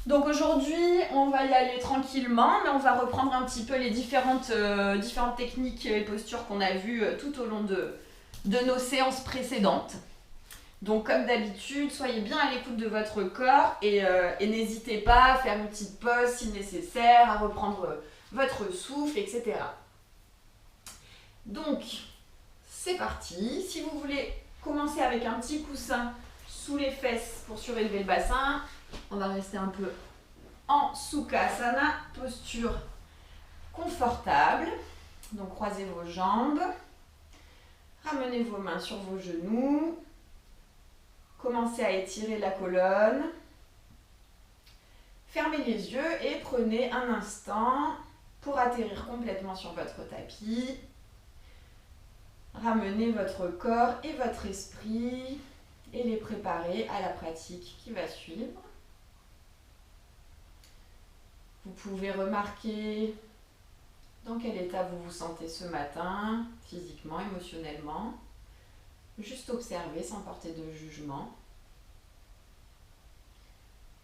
Donc aujourd'hui, on va y aller tranquillement, mais on va reprendre un petit peu les différentes techniques et postures qu'on a vues tout au long de nos séances précédentes. Donc comme d'habitude, soyez bien à l'écoute de votre corps et n'hésitez pas à faire une petite pause si nécessaire, à reprendre votre souffle, etc. Donc, c'est parti. Si vous voulez commencer avec un petit coussin sous les fesses pour surélever le bassin, on va rester un peu en Sukhasana, posture confortable. Donc croisez vos jambes, ramenez vos mains sur vos genoux, commencez à étirer la colonne, fermez les yeux et prenez un instant pour atterrir complètement sur votre tapis. Ramenez votre corps et votre esprit et les préparer à la pratique qui va suivre. Vous pouvez remarquer dans quel état vous vous sentez ce matin, physiquement, émotionnellement. Juste observer sans porter de jugement.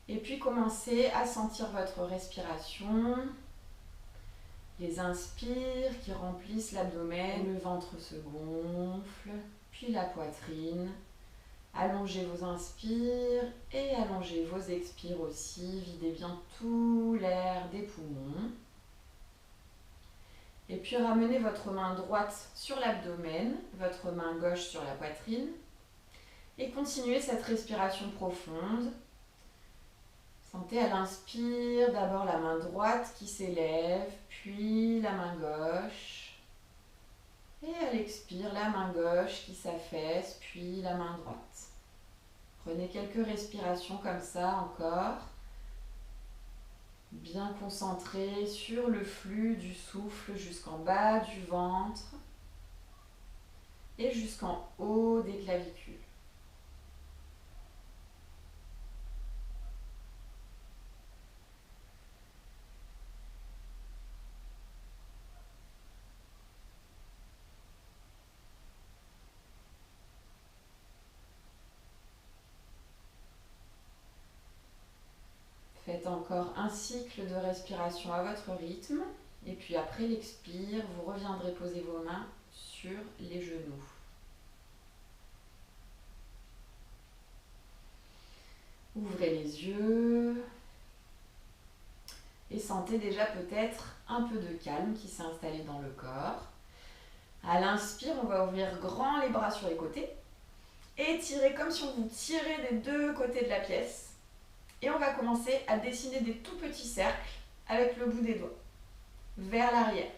Et puis commencez à sentir votre respiration. Les inspires qui remplissent l'abdomen, le ventre se gonfle, puis la poitrine. Allongez vos inspires et allongez vos expires aussi. Videz bien tout l'air des poumons. Et puis ramenez votre main droite sur l'abdomen, votre main gauche sur la poitrine. Et continuez cette respiration profonde. Sentez à l'inspire d'abord la main droite qui s'élève, puis la main gauche. Et à l'expire, la main gauche qui s'affaisse, puis la main droite. Prenez quelques respirations comme ça encore. Bien concentré sur le flux du souffle jusqu'en bas du ventre et jusqu'en haut des clavicules. Faites encore un cycle de respiration à votre rythme. Et puis après l'expire, vous reviendrez poser vos mains sur les genoux. Ouvrez les yeux. Et sentez déjà peut-être un peu de calme qui s'est installé dans le corps. À l'inspire, on va ouvrir grand les bras sur les côtés. Étirez comme si on vous tirait des deux côtés de la pièce. Et on va commencer à dessiner des tout petits cercles avec le bout des doigts, vers l'arrière.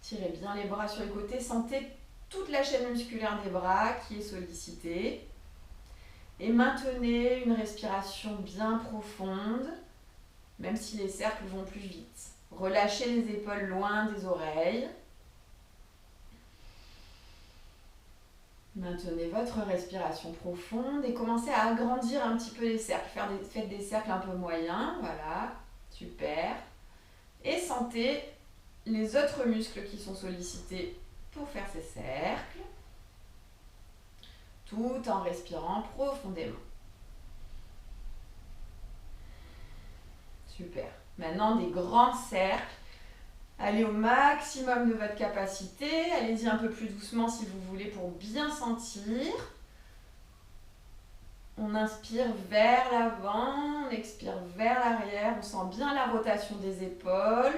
Tirez bien les bras sur les côtés, sentez toute la chaîne musculaire des bras qui est sollicitée. Et maintenez une respiration bien profonde, même si les cercles vont plus vite. Relâchez les épaules loin des oreilles. Maintenez votre respiration profonde et commencez à agrandir un petit peu les cercles. Faites des cercles un peu moyens, voilà, super. Et sentez les autres muscles qui sont sollicités pour faire ces cercles, tout en respirant profondément. Super. Maintenant, des grands cercles. Allez au maximum de votre capacité. Allez-y un peu plus doucement si vous voulez pour bien sentir. On inspire vers l'avant, on expire vers l'arrière. On sent bien la rotation des épaules.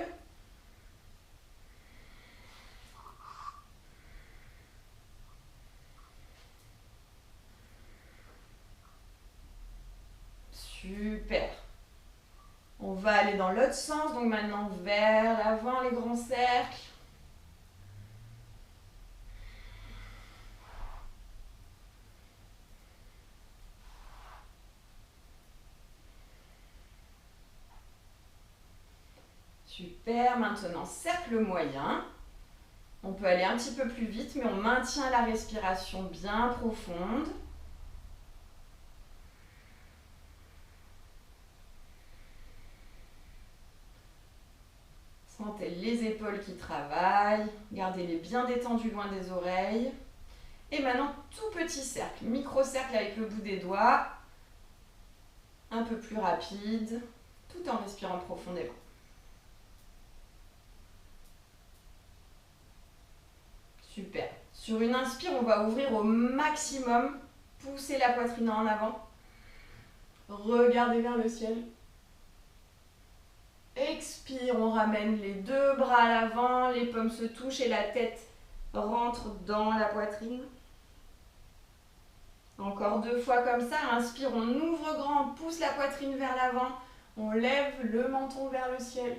Super. On va aller dans l'autre sens, donc maintenant vers l'avant les grands cercles. Super, maintenant cercle moyen. On peut aller un petit peu plus vite, mais on maintient la respiration bien profonde. Sentez les épaules qui travaillent. Gardez-les bien détendues loin des oreilles. Et maintenant, tout petit cercle, micro-cercle avec le bout des doigts. Un un peu plus rapide, tout en respirant profondément. Super. Sur une inspire, on va ouvrir au maximum, pousser la poitrine en avant, regardez vers le ciel. Expire, on ramène les deux bras à l'avant, les paumes se touchent et la tête rentre dans la poitrine. Encore 2 fois comme ça, inspire, on ouvre grand, on pousse la poitrine vers l'avant, on lève le menton vers le ciel.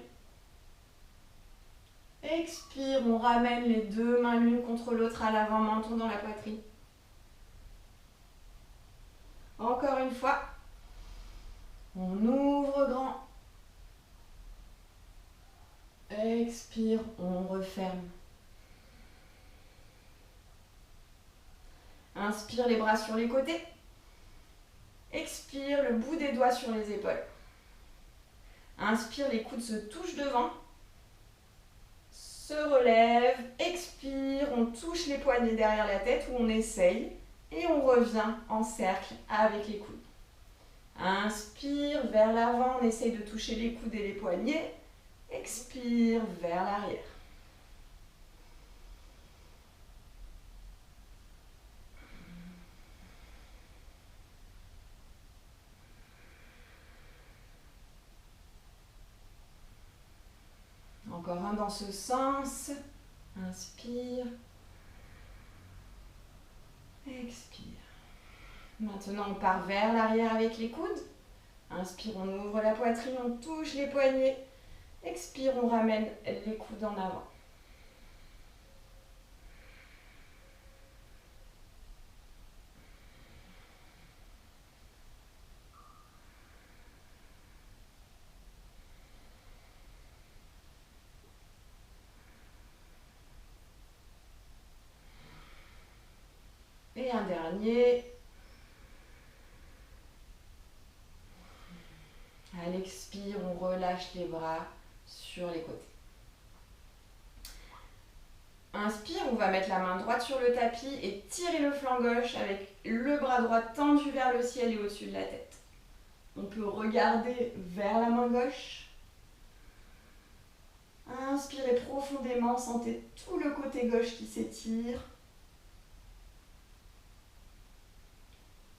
Expire, on ramène les deux mains l'une contre l'autre à l'avant, menton dans la poitrine. Encore une fois, on ouvre grand. Expire, on referme. Inspire, les bras sur les côtés. Expire, le bout des doigts sur les épaules. Inspire, les coudes se touchent devant. Se relève, expire, on touche les poignets derrière la tête ou on essaye. Et on revient en cercle avec les coudes. Inspire, vers l'avant, on essaye de toucher les coudes et les poignets. Expire, vers l'arrière. Encore un dans ce sens. Inspire. Expire. Maintenant, on part vers l'arrière avec les coudes. Inspire, on ouvre la poitrine, on touche les poignets. Expire, on ramène les coudes en avant. Et un dernier. À l'expire, on relâche les bras sur les côtés. Inspire, on va mettre la main droite sur le tapis et tirer le flanc gauche avec le bras droit tendu vers le ciel et au-dessus de la tête. On peut regarder vers la main gauche. Inspirez profondément, sentez tout le côté gauche qui s'étire.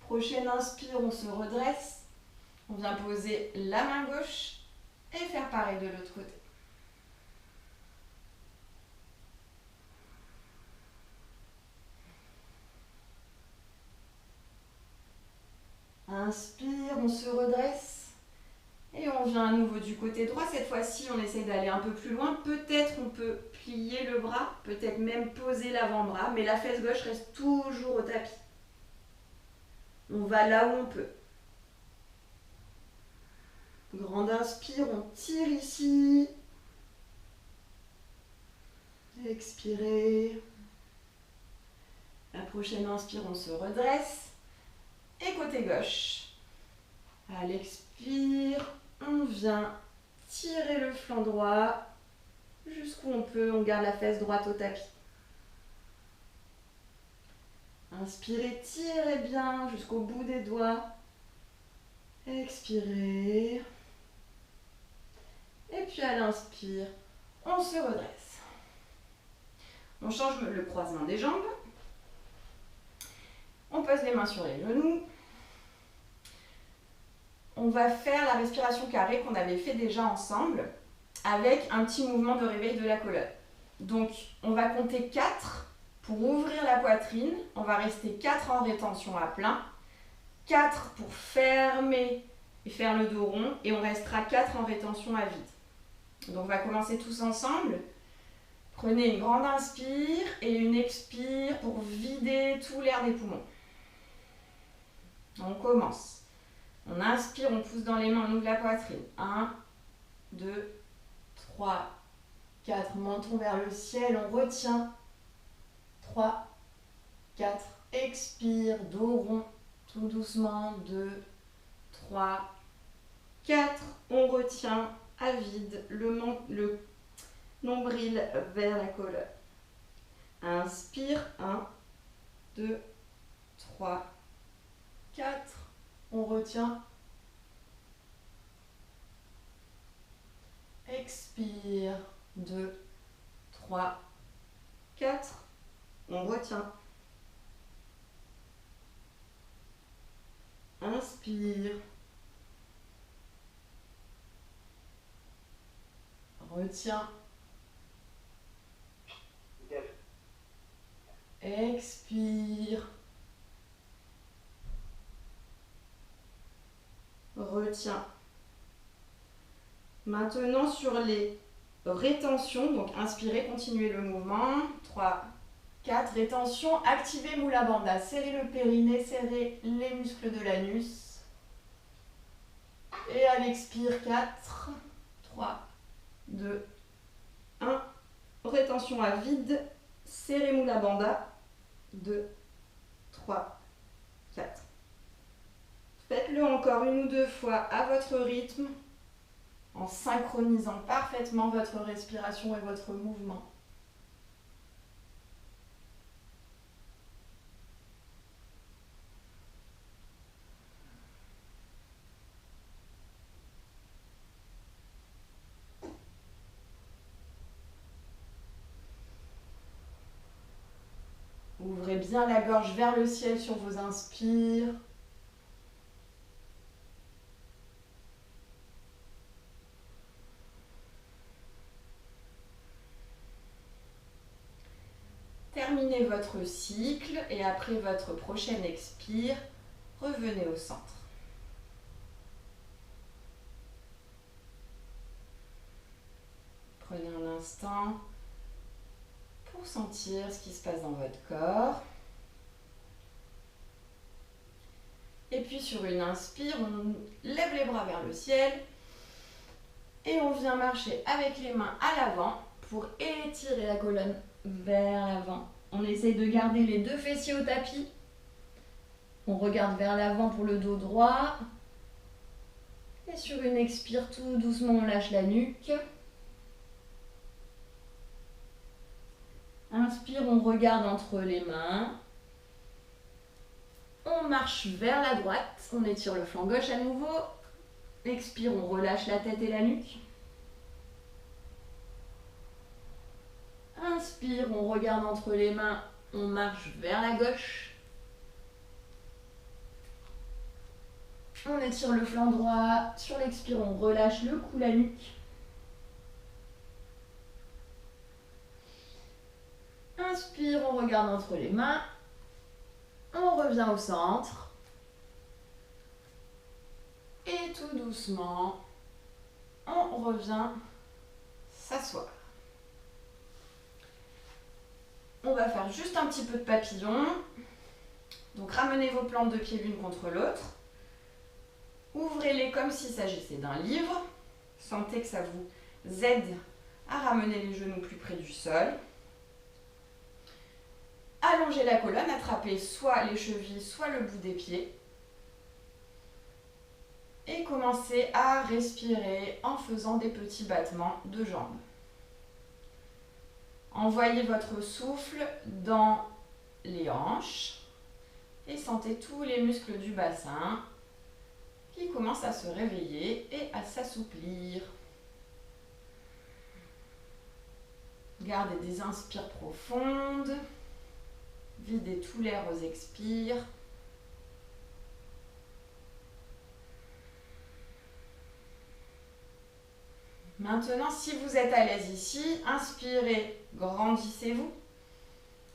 Prochaine inspire, on se redresse. On vient poser la main gauche et faire pareil de l'autre côté. Inspire, on se redresse. Et on vient à nouveau du côté droit. Cette fois-ci, on essaye d'aller un peu plus loin. Peut-être on peut plier le bras, peut-être même poser l'avant-bras, mais la fesse gauche reste toujours au tapis. On va là où on peut. Grande inspire, on tire ici. Expirez. La prochaine inspire, on se redresse. Et côté gauche. À l'expire, on vient tirer le flanc droit jusqu'où on peut. On garde la fesse droite au tapis. Inspirez, tirez bien jusqu'au bout des doigts. Expirez. Et puis à l'inspire, on se redresse. On change le croisement des jambes. On pose les mains sur les genoux. On va faire la respiration carrée qu'on avait fait déjà ensemble avec un petit mouvement de réveil de la colonne. Donc, on va compter 4 pour ouvrir la poitrine. On va rester 4 en rétention à plein. 4 pour fermer et faire le dos rond. Et on restera 4 en rétention à vide. Donc, on va commencer tous ensemble. Prenez une grande inspire et une expire pour vider tout l'air des poumons. On commence. On inspire, on pousse dans les mains, on ouvre la poitrine. 1, 2, 3, 4. Menton vers le ciel, on retient. 3, 4. Expire, dos rond, tout doucement. 2, 3, 4. On retient à vide le nombril vers la colonne. Inspire. 1, 2, 3, 4. On retient. Expire. 2, 3, 4. On retient. Inspire. Retiens. Expire. Retiens. Maintenant sur les rétentions, donc inspirez, continuez le mouvement. 3, 4, rétention, activez Mula Bandha. Serrez le périnée, serrez les muscles de l'anus. Et à l'expire, 4, 3, 2, 1. Rétention à vide, serrez Mula Bandha. 2, 3, 4. Faites-le encore une ou deux fois à votre rythme, en synchronisant parfaitement votre respiration et votre mouvement. Ouvrez bien la gorge vers le ciel sur vos inspires. Terminez votre cycle et après votre prochaine expire, revenez au centre. Prenez un instant pour sentir ce qui se passe dans votre corps. Et puis sur une inspire, on lève les bras vers le ciel et on vient marcher avec les mains à l'avant pour étirer la colonne vers l'avant. On essaye de garder les deux fessiers au tapis. On regarde vers l'avant pour le dos droit. Et sur une expire, tout doucement, on lâche la nuque. Inspire, on regarde entre les mains. On marche vers la droite. On étire le flanc gauche à nouveau. Expire, on relâche la tête et la nuque. Inspire, on regarde entre les mains. On marche vers la gauche. On étire le flanc droit. Sur l'expire, on relâche le cou, la nuque. Inspire, on regarde entre les mains. On revient au centre. Et tout doucement, on revient s'asseoir. On va faire juste un petit peu de papillon. Donc ramenez vos plantes de pied l'une contre l'autre. Ouvrez-les comme s'il s'agissait d'un livre. Sentez que ça vous aide à ramener les genoux plus près du sol. Allongez la colonne, attrapez soit les chevilles, soit le bout des pieds. Et commencez à respirer en faisant des petits battements de jambes. Envoyez votre souffle dans les hanches et sentez tous les muscles du bassin qui commencent à se réveiller et à s'assouplir. Gardez des inspires profondes. Videz tout l'air aux expires. Maintenant, si vous êtes à l'aise ici, inspirez, grandissez-vous.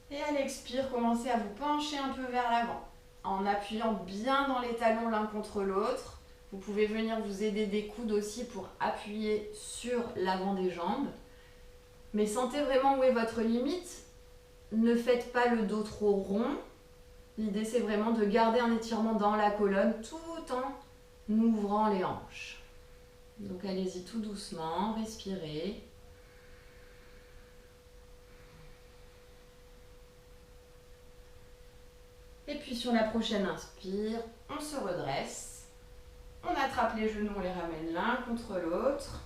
Et à l'expire, commencez à vous pencher un peu vers l'avant, en appuyant bien dans les talons l'un contre l'autre. Vous pouvez venir vous aider des coudes aussi pour appuyer sur l'avant des jambes. Mais sentez vraiment où est votre limite. Ne faites pas le dos trop rond. L'idée, c'est vraiment de garder un étirement dans la colonne tout en ouvrant les hanches. Donc allez-y tout doucement, respirez. Et puis sur la prochaine inspire, on se redresse. On attrape les genoux, on les ramène l'un contre l'autre.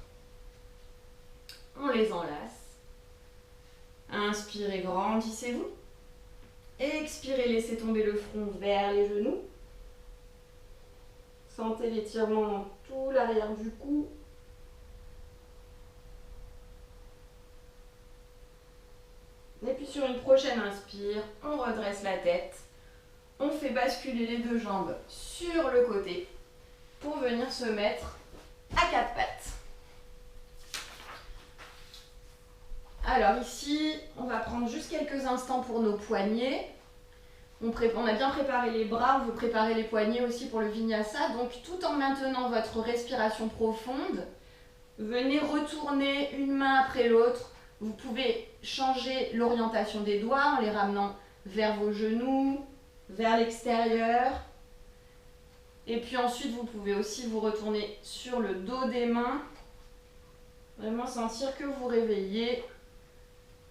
On les enlace. Inspirez, grandissez-vous. Expirez, laissez tomber le front vers les genoux. Sentez l'étirement dans tout l'arrière du cou. prochaine inspire, on redresse la tête. On fait basculer les deux jambes sur le côté pour venir se mettre à quatre pattes. Alors ici, on va prendre juste quelques instants pour nos poignets. On a bien préparé les bras, on veut préparer les poignets aussi pour le vinyasa. Donc tout en maintenant votre respiration profonde, venez retourner une main après l'autre. Vous pouvez changer l'orientation des doigts en les ramenant vers vos genoux, vers l'extérieur. Et puis ensuite, vous pouvez aussi vous retourner sur le dos des mains. Vraiment sentir que vous réveillez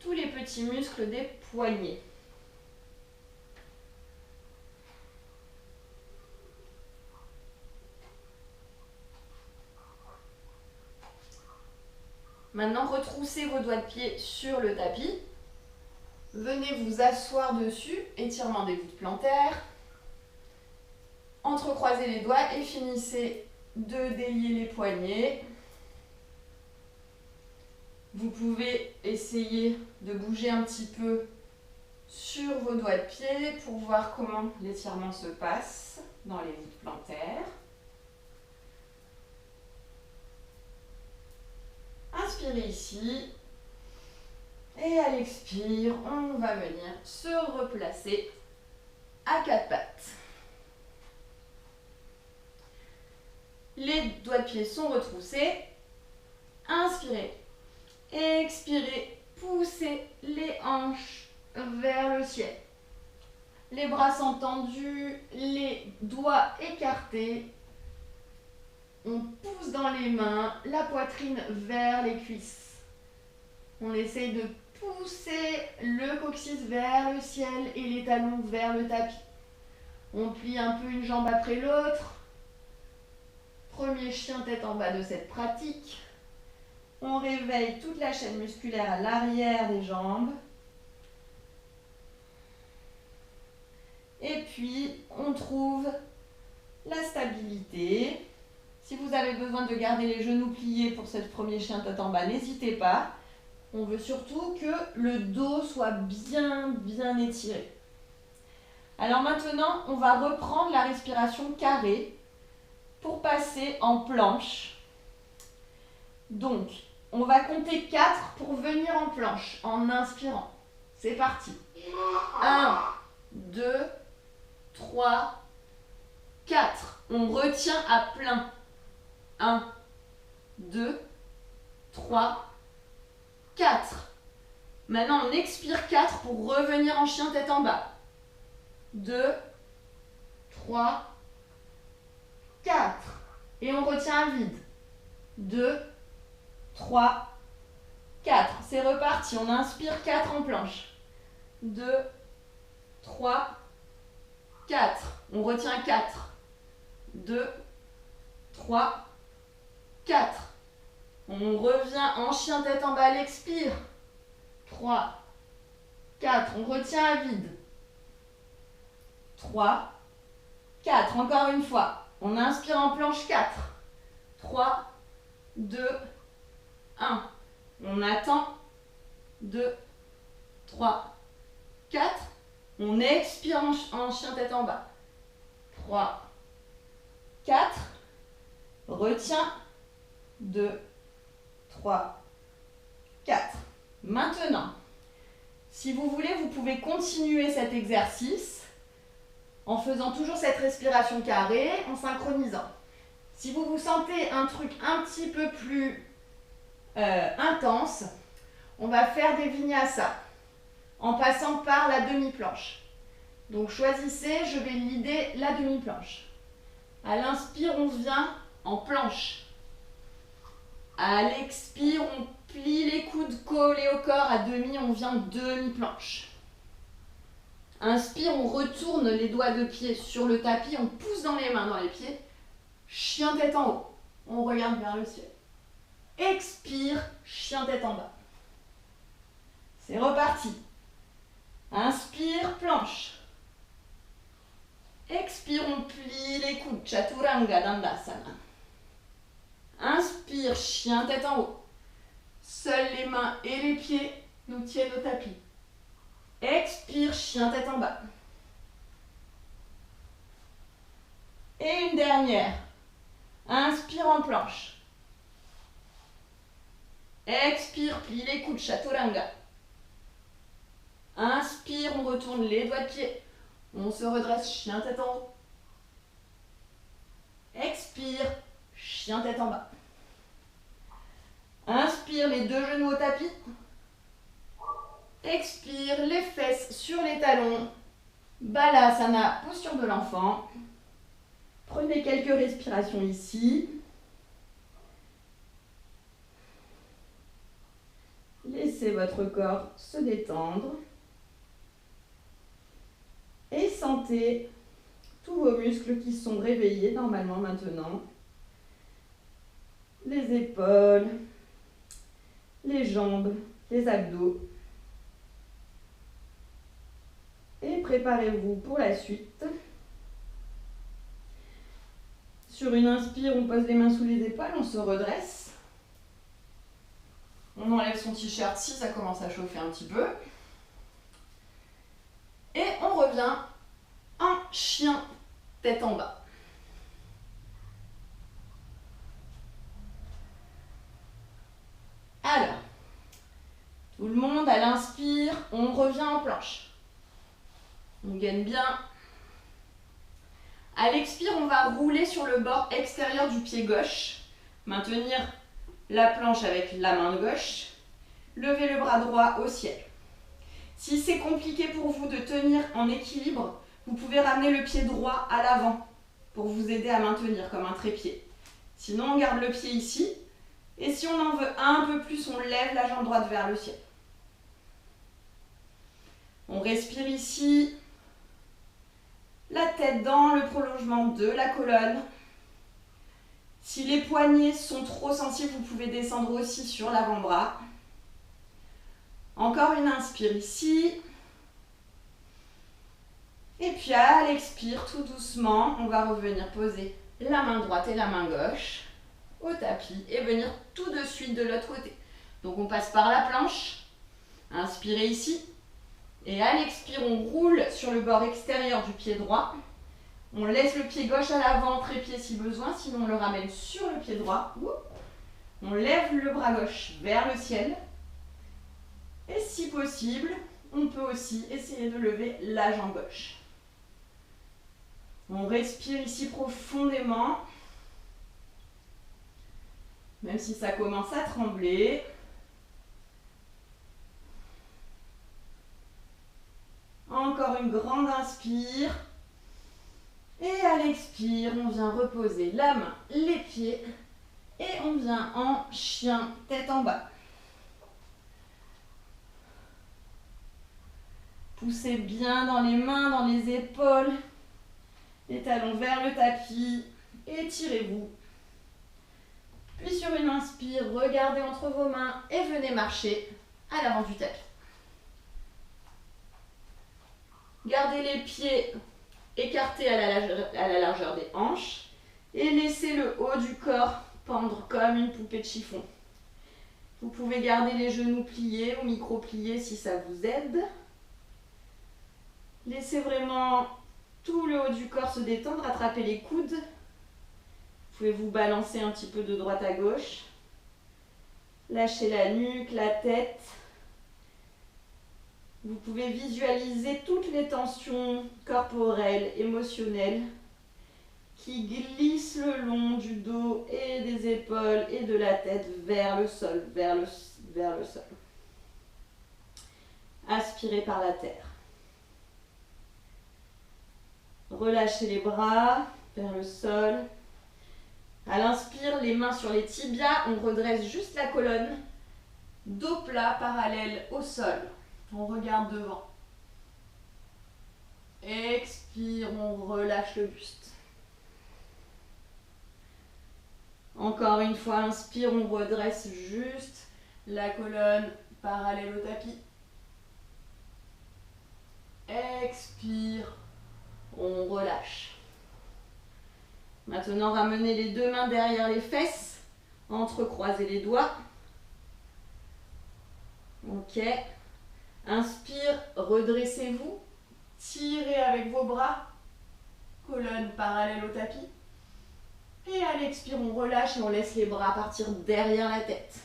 tous les petits muscles des poignets. Maintenant, retroussez vos doigts de pied sur le tapis. Venez vous asseoir dessus, étirement des voûtes plantaires. Entrecroisez les doigts et finissez de délier les poignets. Vous pouvez essayer de bouger un petit peu sur vos doigts de pied pour voir comment l'étirement se passe dans les voûtes plantaires. Inspirez ici. Et à l'expire, on va venir se replacer à quatre pattes. Les doigts de pied sont retroussés. Inspirez. Expirez. Poussez les hanches vers le ciel. Les bras sont tendus, les doigts écartés. On pousse dans les mains, la poitrine vers les cuisses. On essaye de pousser le coccyx vers le ciel et les talons vers le tapis. On plie un peu une jambe après l'autre. Premier chien tête en bas de cette pratique. On réveille toute la chaîne musculaire à l'arrière des jambes. Et puis, on trouve la stabilité. Si vous avez besoin de garder les genoux pliés pour ce premier chien tête en bas, n'hésitez pas. On veut surtout que le dos soit bien étiré. Alors maintenant, on va reprendre la respiration carrée pour passer en planche. Donc, on va compter 4 pour venir en planche en inspirant. C'est parti. 1, 2, 3, 4. On retient à plein. 1, 2, 3, 4. Maintenant, on expire 4 pour revenir en chien tête en bas. 2, 3, 4. Et on retient à vide. 2, 3, 4. C'est reparti. On inspire 4 en planche. 2, 3, 4. On retient 4. 2, 3, 4. On revient en chien tête en bas, l'expire. 3, 4. On retient à vide. 3, 4. Encore une fois. On inspire en planche 4. 3, 2, 1. On attend. 2, 3, 4. On expire en chien tête en bas. 3, 4. Retiens. 2, 3, 4. Maintenant, si vous voulez, vous pouvez continuer cet exercice en faisant toujours cette respiration carrée, en synchronisant. Si vous vous sentez un truc un petit peu plus intense, on va faire des vinyasas en passant par la demi-planche. Donc choisissez, je vais l'idée la demi-planche. À l'inspire, on vient en planche. À l'expire, on plie les coudes collés au corps. À demi, on vient demi-planche. Inspire, on retourne les doigts de pied sur le tapis. On pousse dans les mains, dans les pieds. Chien tête en haut. On regarde vers le ciel. Expire, chien tête en bas. C'est reparti. Inspire, planche. Expire, on plie les coudes. Chaturanga Dandasana. Inspire, chien tête en haut. Seules les mains et les pieds nous tiennent au tapis. Expire, chien tête en bas. Et une dernière. Inspire en planche. Expire, plie les coudes, chaturanga. Inspire, on retourne les doigts de pied. On se redresse, chien tête en haut. Expire, chien tête en bas. Inspire, les deux genoux au tapis. Expire, les fesses sur les talons. Balasana, posture de l'enfant. Prenez quelques respirations ici. Laissez votre corps se détendre. Et sentez tous vos muscles qui sont réveillés normalement maintenant. Les épaules, les jambes, les abdos. Et préparez-vous pour la suite. Sur une inspire, on pose les mains sous les épaules, on se redresse. On enlève son t-shirt si ça commence à chauffer un petit peu. Et on revient en chien, tête en bas. Alors, tout le monde à l'inspire, on revient en planche. On gaine bien. À l'expire, on va rouler sur le bord extérieur du pied gauche. Maintenir la planche avec la main gauche. Levez le bras droit au ciel. Si c'est compliqué pour vous de tenir en équilibre, vous pouvez ramener le pied droit à l'avant pour vous aider à maintenir comme un trépied. Sinon, on garde le pied ici. Et si on en veut un peu plus, on lève la jambe droite vers le ciel. On respire ici. La tête dans le prolongement de la colonne. Si les poignets sont trop sensibles, vous pouvez descendre aussi sur l'avant-bras. Encore une inspire ici. Et puis à l'expire, tout doucement, on va revenir poser la main droite et la main gauche au tapis et venir tout de suite de l'autre côté. Donc on passe par la planche. Inspirez ici. Et à l'expire, on roule sur le bord extérieur du pied droit. On laisse le pied gauche à l'avant, trépied si besoin, sinon on le ramène sur le pied droit. On lève le bras gauche vers le ciel. Et si possible, on peut aussi essayer de lever la jambe gauche. On respire ici profondément. Même si ça commence à trembler. Encore une grande inspire. Et à l'expire, on vient reposer la main, les pieds. Et on vient en chien, tête en bas. Poussez bien dans les mains, dans les épaules. Les talons vers le tapis. Étirez-vous. Puis sur une inspire, regardez entre vos mains et venez marcher à l'avant du tapis. Gardez les pieds écartés à la largeur des hanches et laissez le haut du corps pendre comme une poupée de chiffon. Vous pouvez garder les genoux pliés ou micro-pliés si ça vous aide. Laissez vraiment tout le haut du corps se détendre, attrapez les coudes. Vous pouvez vous balancer un petit peu de droite à gauche. Lâchez la nuque, la tête. Vous pouvez visualiser toutes les tensions corporelles, émotionnelles qui glissent le long du dos et des épaules et de la tête vers le sol, vers le sol. Aspirez par la terre. Relâchez les bras vers le sol. À l'inspire, les mains sur les tibias, on redresse juste la colonne. Dos plat, parallèle au sol. On regarde devant. Expire, on relâche le buste. Encore une fois, inspire, on redresse juste la colonne parallèle au tapis. Expire, on relâche. Maintenant, ramenez les deux mains derrière les fesses, entrecroisez les doigts. Ok. Inspire, redressez-vous. Tirez avec vos bras. Colonne parallèle au tapis. Et à l'expire, on relâche et on laisse les bras partir derrière la tête.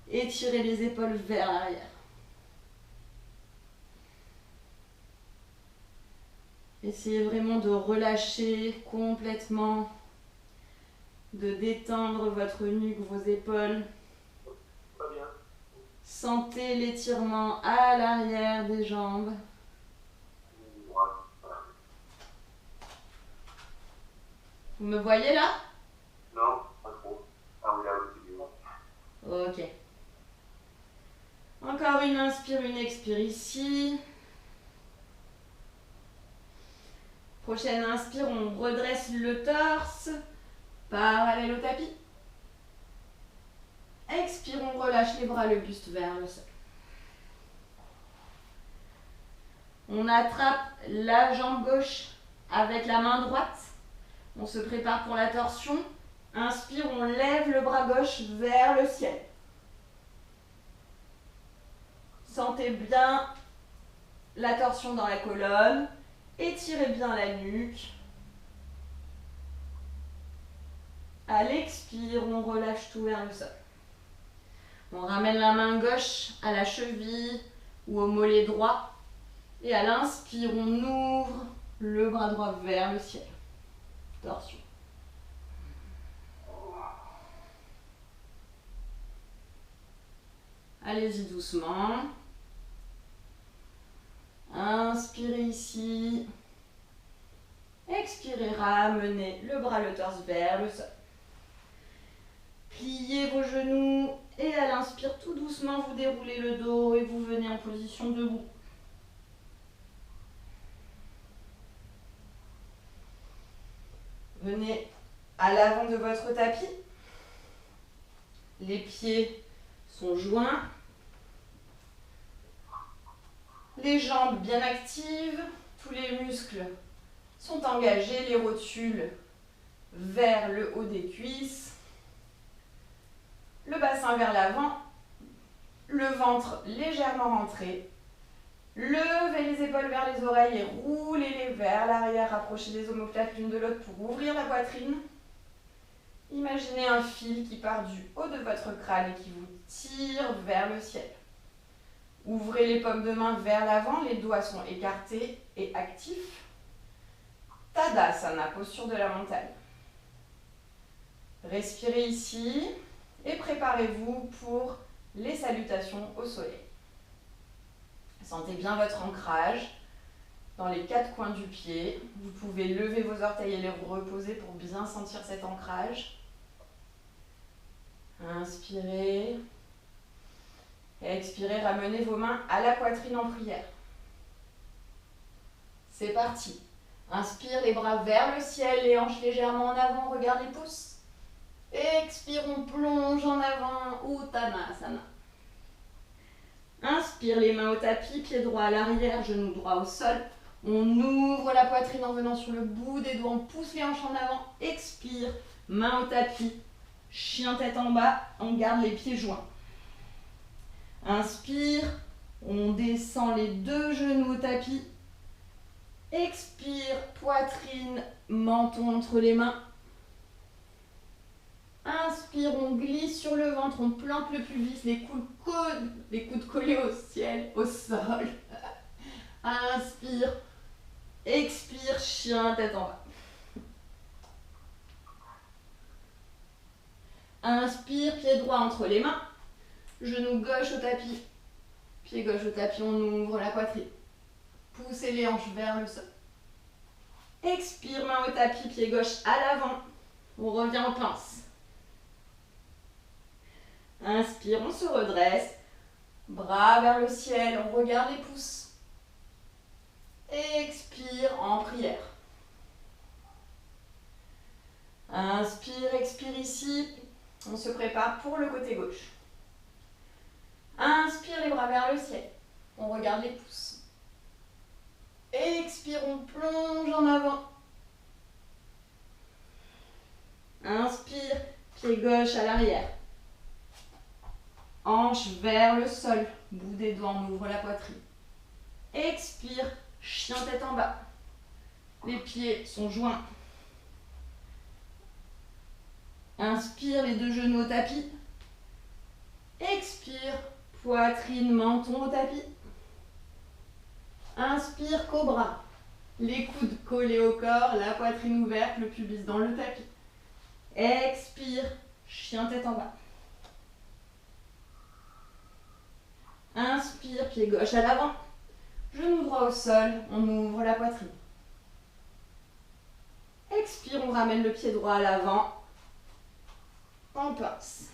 Étirez les épaules vers l'arrière. Essayez vraiment de relâcher complètement, de détendre votre nuque, vos épaules. Sentez l'étirement à l'arrière des jambes. Vous me voyez là? Non, pas trop. Ah oui, là aussi, du moins. Ok. Encore une inspire, une expire ici. Prochaine inspire, on redresse le torse, parallèle au tapis. Expire, on relâche les bras, le buste vers le sol. On attrape la jambe gauche avec la main droite. On se prépare pour la torsion. Inspire, on lève le bras gauche vers le ciel. Sentez bien la torsion dans la colonne. Étirez bien la nuque. À l'expire, on relâche tout vers le sol. On ramène la main gauche à la cheville ou au mollet droit. Et à l'inspire, on ouvre le bras droit vers le ciel. Torsion. Allez-y doucement. Inspirez ici. Expirez, ramenez le bras, le torse vers le sol. Pliez vos genoux et à l'inspire, tout doucement, vous déroulez le dos et vous venez en position debout. Venez à l'avant de votre tapis. Les pieds sont joints. Les jambes bien actives. Tous les muscles sont engagés. Les rotules vers le haut des cuisses. Le bassin vers l'avant. Le ventre légèrement rentré. Levez les épaules vers les oreilles et roulez-les vers l'arrière. Rapprochez les omoplates l'une de l'autre pour ouvrir la poitrine. Imaginez un fil qui part du haut de votre crâne et qui vous tire vers le ciel. Ouvrez les paumes de main vers l'avant, les doigts sont écartés et actifs. Tadasana, posture de la montagne. Respirez ici et préparez-vous pour les salutations au soleil. Sentez bien votre ancrage dans les quatre coins du pied. Vous pouvez lever vos orteils et les reposer pour bien sentir cet ancrage. Inspirez. Expirez, ramenez vos mains à la poitrine en prière. C'est parti. Inspire, les bras vers le ciel, les hanches légèrement en avant, regarde les pouces. Expire, on plonge en avant, Uttanasana. Inspire, les mains au tapis, pied droit à l'arrière, genou droit au sol. On ouvre la poitrine en venant sur le bout des doigts, on pousse les hanches en avant. Expire, main au tapis, chien tête en bas, on garde les pieds joints. Inspire, on descend les deux genoux au tapis. Expire, poitrine, menton entre les mains. Inspire, on glisse sur le ventre, on plante le pubis, les coudes collés au ciel, au sol. Inspire, expire, chien, tête en bas. Inspire, pied droit entre les mains, genou gauche au tapis, pied gauche au tapis, on ouvre la poitrine. Poussez les hanches vers le sol. Expire, main au tapis, pied gauche à l'avant, on revient en pince. Inspire, on se redresse, bras vers le ciel, on regarde les pouces. Expire en prière. Inspire, expire ici, on se prépare pour le côté gauche. Inspire, les bras vers le ciel, on regarde les pouces. Expire, on plonge en avant. Inspire, pied gauche à l'arrière. hanche vers le sol. Bout des doigts, on ouvre la poitrine. Expire, chien tête en bas. Les pieds sont joints. Inspire, les deux genoux au tapis. Expire, poitrine, menton au tapis. Inspire, cobra. Les coudes collés au corps, la poitrine ouverte, le pubis dans le tapis. Expire, chien tête en bas. Inspire, pied gauche à l'avant. Genou droit au sol, on ouvre la poitrine. Expire, on ramène le pied droit à l'avant. On pince.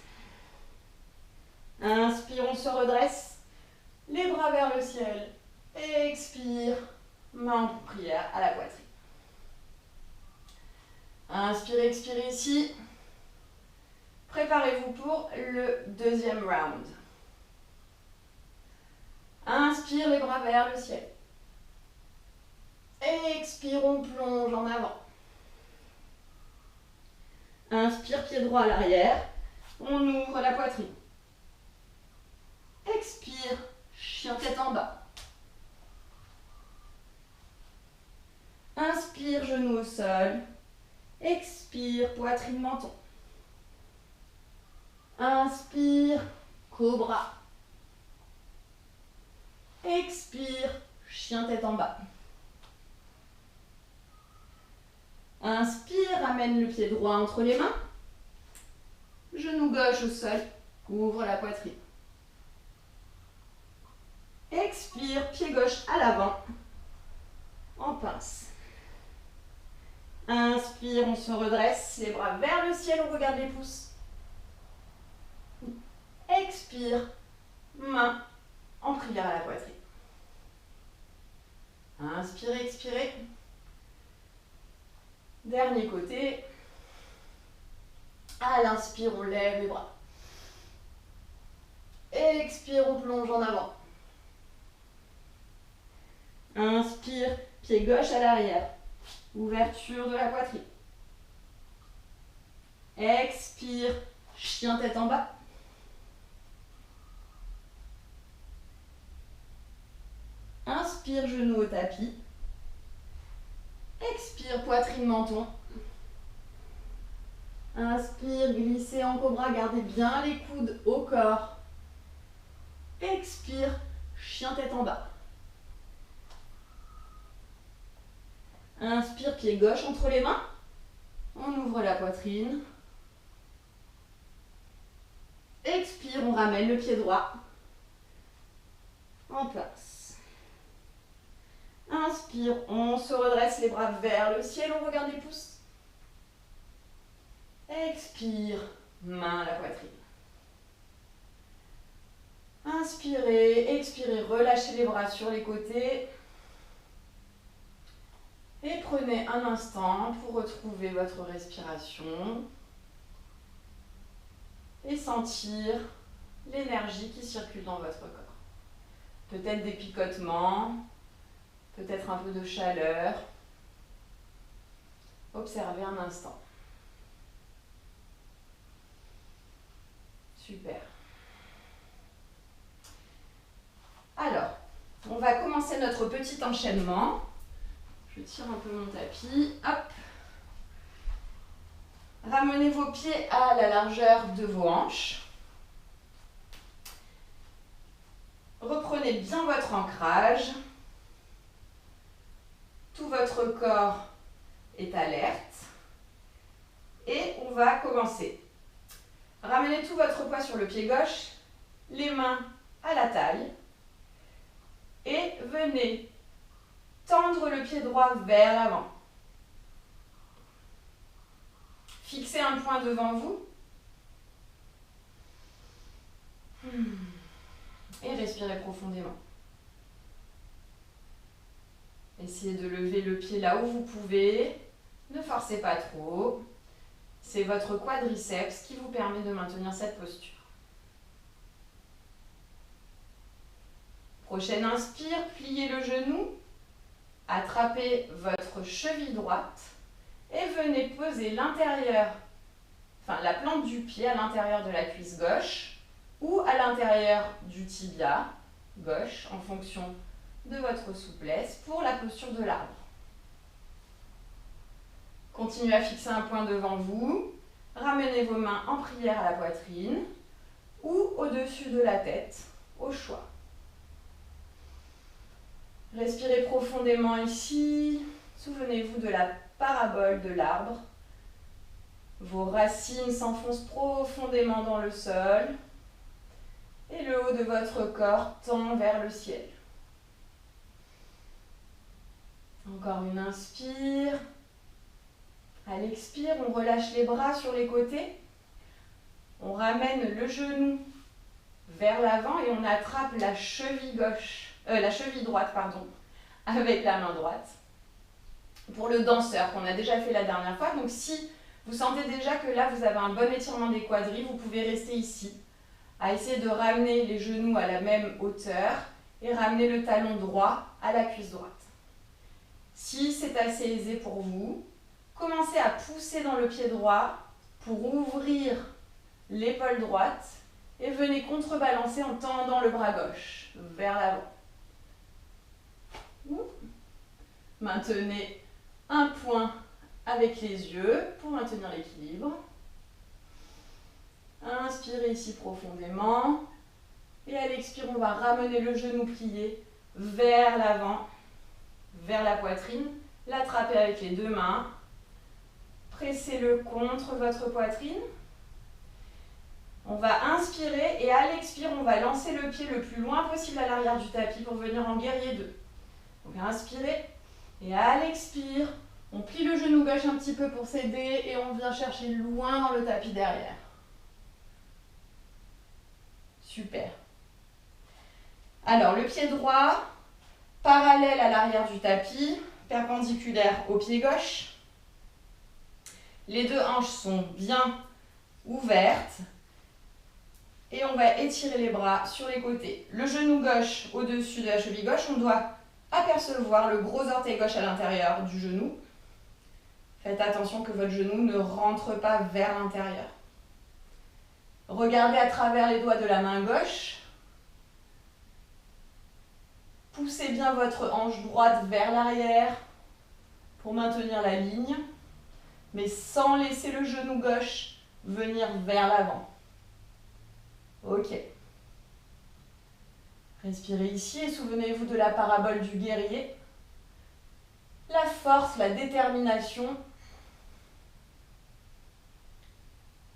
Inspire, on se redresse. Les bras vers le ciel. Expire, main en prière à la poitrine. Inspirez, expirez ici. Préparez-vous pour le deuxième round. Inspire, les bras vers le ciel. Expire, on plonge en avant. Inspire, pied droit à l'arrière. On ouvre la poitrine. Expire, chien tête en bas. Inspire, genou au sol. Expire, poitrine, menton. Inspire, cobra. Expire, chien tête en bas. Inspire, ramène le pied droit entre les mains. Genou gauche au sol, ouvre la poitrine. Expire, pied gauche à l'avant. On pince. Inspire, on se redresse, les bras vers le ciel, on regarde les pouces. Expire, main en prière à la poitrine. Inspirez, expirez. Dernier côté. À l'inspire, on lève les bras. Expire, on plonge en avant. Inspire, pied gauche à l'arrière. Ouverture de la poitrine. Expire, chien tête en bas. Inspire, genou au tapis. Expire, poitrine, menton. Inspire, glissez en cobra, gardez bien les coudes au corps. Expire, chien tête en bas. Inspire, pied gauche entre les mains. On ouvre la poitrine. Expire, on ramène le pied droit en place. Inspire, on se redresse les bras vers le ciel, on regarde les pouces. Expire, main à la poitrine. Inspirez, expirez, relâchez les bras sur les côtés. Et prenez un instant pour retrouver votre respiration et sentir l'énergie qui circule dans votre corps. Peut-être des picotements, peut-être un peu de chaleur. Observez un instant. Super. Alors, on va commencer notre petit enchaînement. Je tire un peu mon tapis. Hop. Ramenez vos pieds à la largeur de vos hanches. Reprenez bien votre ancrage. Tout votre corps est alerte. Et on va commencer. Ramenez tout votre poids sur le pied gauche, les mains à la taille. Et venez tendre le pied droit vers l'avant. Fixez un point devant vous. Et respirez profondément. Essayez de lever le pied là où vous pouvez. Ne forcez pas trop. C'est votre quadriceps qui vous permet de maintenir cette posture. Prochaine inspire, pliez le genou. Attrapez votre cheville droite et venez poser l'intérieur, la plante du pied à l'intérieur de la cuisse gauche ou à l'intérieur du tibia gauche en fonction de votre souplesse pour la posture de l'arbre. Continuez à fixer un point devant vous, ramenez vos mains en prière à la poitrine ou au-dessus de la tête, au choix. Respirez profondément ici, souvenez-vous de la parabole de l'arbre. Vos racines s'enfoncent profondément dans le sol et le haut de votre corps tend vers le ciel. Encore une inspire. À l'expire, on relâche les bras sur les côtés. On ramène le genou vers l'avant et on attrape la cheville droite, avec la main droite. Pour le danseur qu'on a déjà fait la dernière fois. Donc si vous sentez déjà que là vous avez un bon étirement des quadris, vous pouvez rester ici, à essayer de ramener les genoux à la même hauteur et ramener le talon droit à la cuisse droite. Si c'est assez aisé pour vous, commencez à pousser dans le pied droit pour ouvrir l'épaule droite et venez contrebalancer en tendant le bras gauche vers l'avant. Maintenez un point avec les yeux pour maintenir l'équilibre. Inspirez ici profondément. Et à l'expire, on va ramener le genou plié vers l'avant, vers la poitrine. L'attraper avec les deux mains. Pressez-le contre votre poitrine. On va inspirer et à l'expire, on va lancer le pied le plus loin possible à l'arrière du tapis pour venir en guerrier 2. Donc inspirez et à l'expire, on plie le genou gauche un petit peu pour s'aider et on vient chercher loin dans le tapis derrière. Super. Alors le pied droit, parallèle à l'arrière du tapis, perpendiculaire au pied gauche. Les deux hanches sont bien ouvertes. Et on va étirer les bras sur les côtés. Le genou gauche au-dessus de la cheville gauche, on doit apercevoir le gros orteil gauche à l'intérieur du genou. Faites attention que votre genou ne rentre pas vers l'intérieur. Regardez à travers les doigts de la main gauche. Poussez bien votre hanche droite vers l'arrière pour maintenir la ligne, mais sans laisser le genou gauche venir vers l'avant. Ok. Respirez ici et souvenez-vous de la parabole du guerrier. La force, la détermination.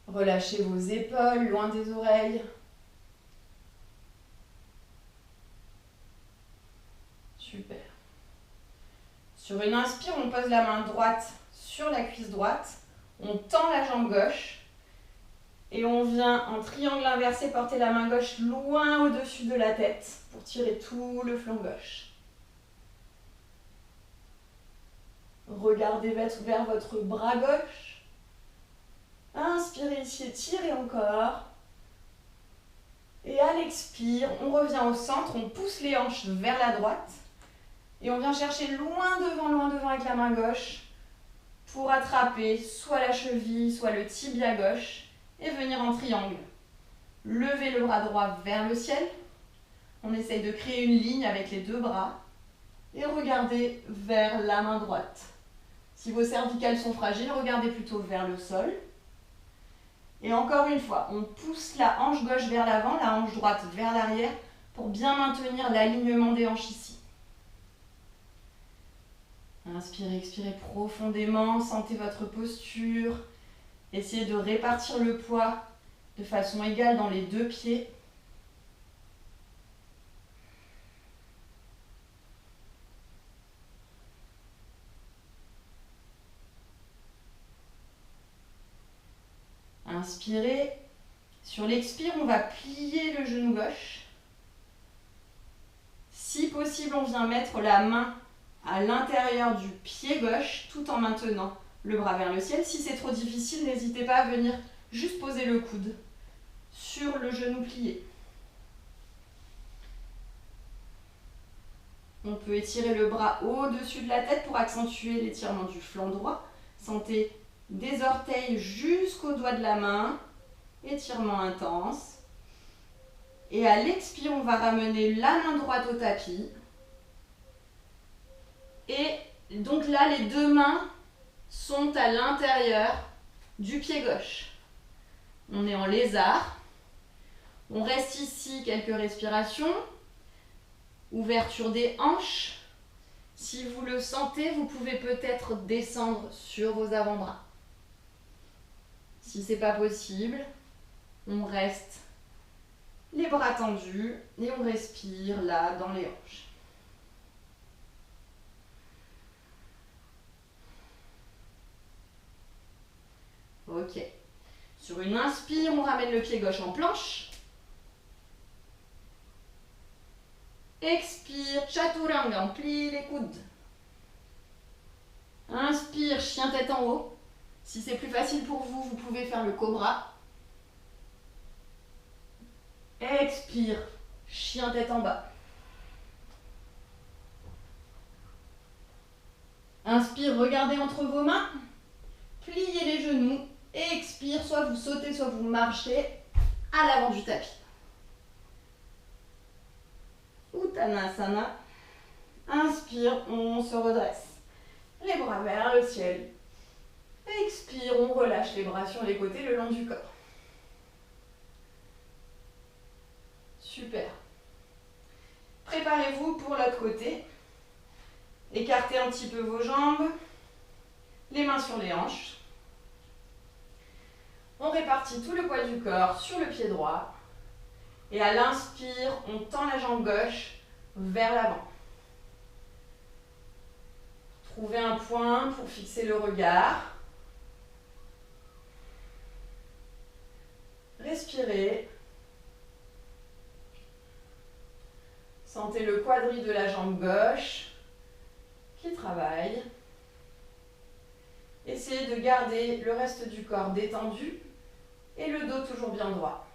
Relâchez vos épaules loin des oreilles. Super. Sur une inspire, on pose la main droite sur la cuisse droite. On tend la jambe gauche. Et on vient en triangle inversé porter la main gauche loin au-dessus de la tête pour tirer tout le flanc gauche. Regardez vers votre bras gauche. Inspirez ici, étirez encore. Et à l'expire, on revient au centre, on pousse les hanches vers la droite. Et on vient chercher loin devant avec la main gauche pour attraper soit la cheville, soit le tibia gauche. Et venir en triangle. Levez le bras droit vers le ciel. On essaye de créer une ligne avec les deux bras. Et regardez vers la main droite. Si vos cervicales sont fragiles, regardez plutôt vers le sol. Et encore une fois, on pousse la hanche gauche vers l'avant, la hanche droite vers l'arrière pour bien maintenir l'alignement des hanches ici. Inspirez, expirez profondément, sentez votre posture. Essayez de répartir le poids de façon égale dans les deux pieds. Inspirez. Sur l'expire, on va plier le genou gauche. Si possible, on vient mettre la main à l'intérieur du pied gauche tout en maintenant le bras vers le ciel. Si c'est trop difficile, n'hésitez pas à venir juste poser le coude sur le genou plié. On peut étirer le bras au-dessus de la tête pour accentuer l'étirement du flanc droit. Sentez des orteils jusqu'au doigt de la main. Étirement intense. Et à l'expire, on va ramener la main droite au tapis. Et donc là, les deux mains sont à l'intérieur du pied gauche. On est en lézard. On reste ici quelques respirations. Ouverture des hanches. Si vous le sentez, vous pouvez peut-être descendre sur vos avant-bras. Si ce n'est pas possible, on reste les bras tendus et on respire là dans les hanches. Ok. Sur une inspire, on ramène le pied gauche en planche. Expire, chaturanga, on plie les coudes. Inspire, chien tête en haut. Si c'est plus facile pour vous, vous pouvez faire le cobra. Expire, chien tête en bas. Inspire, regardez entre vos mains. Pliez les genoux. Expire, soit vous sautez, soit vous marchez à l'avant du tapis. Uttanasana. Inspire, on se redresse. Les bras vers le ciel. Expire, on relâche les bras sur les côtés le long du corps. Super. Préparez-vous pour l'autre côté. Écartez un petit peu vos jambes. Les mains sur les hanches. On répartit tout le poids du corps sur le pied droit. Et à l'inspire, on tend la jambe gauche vers l'avant. Trouvez un point pour fixer le regard. Respirez. Sentez le quadri de la jambe gauche qui travaille. Essayez de garder le reste du corps détendu et le dos toujours bien droit.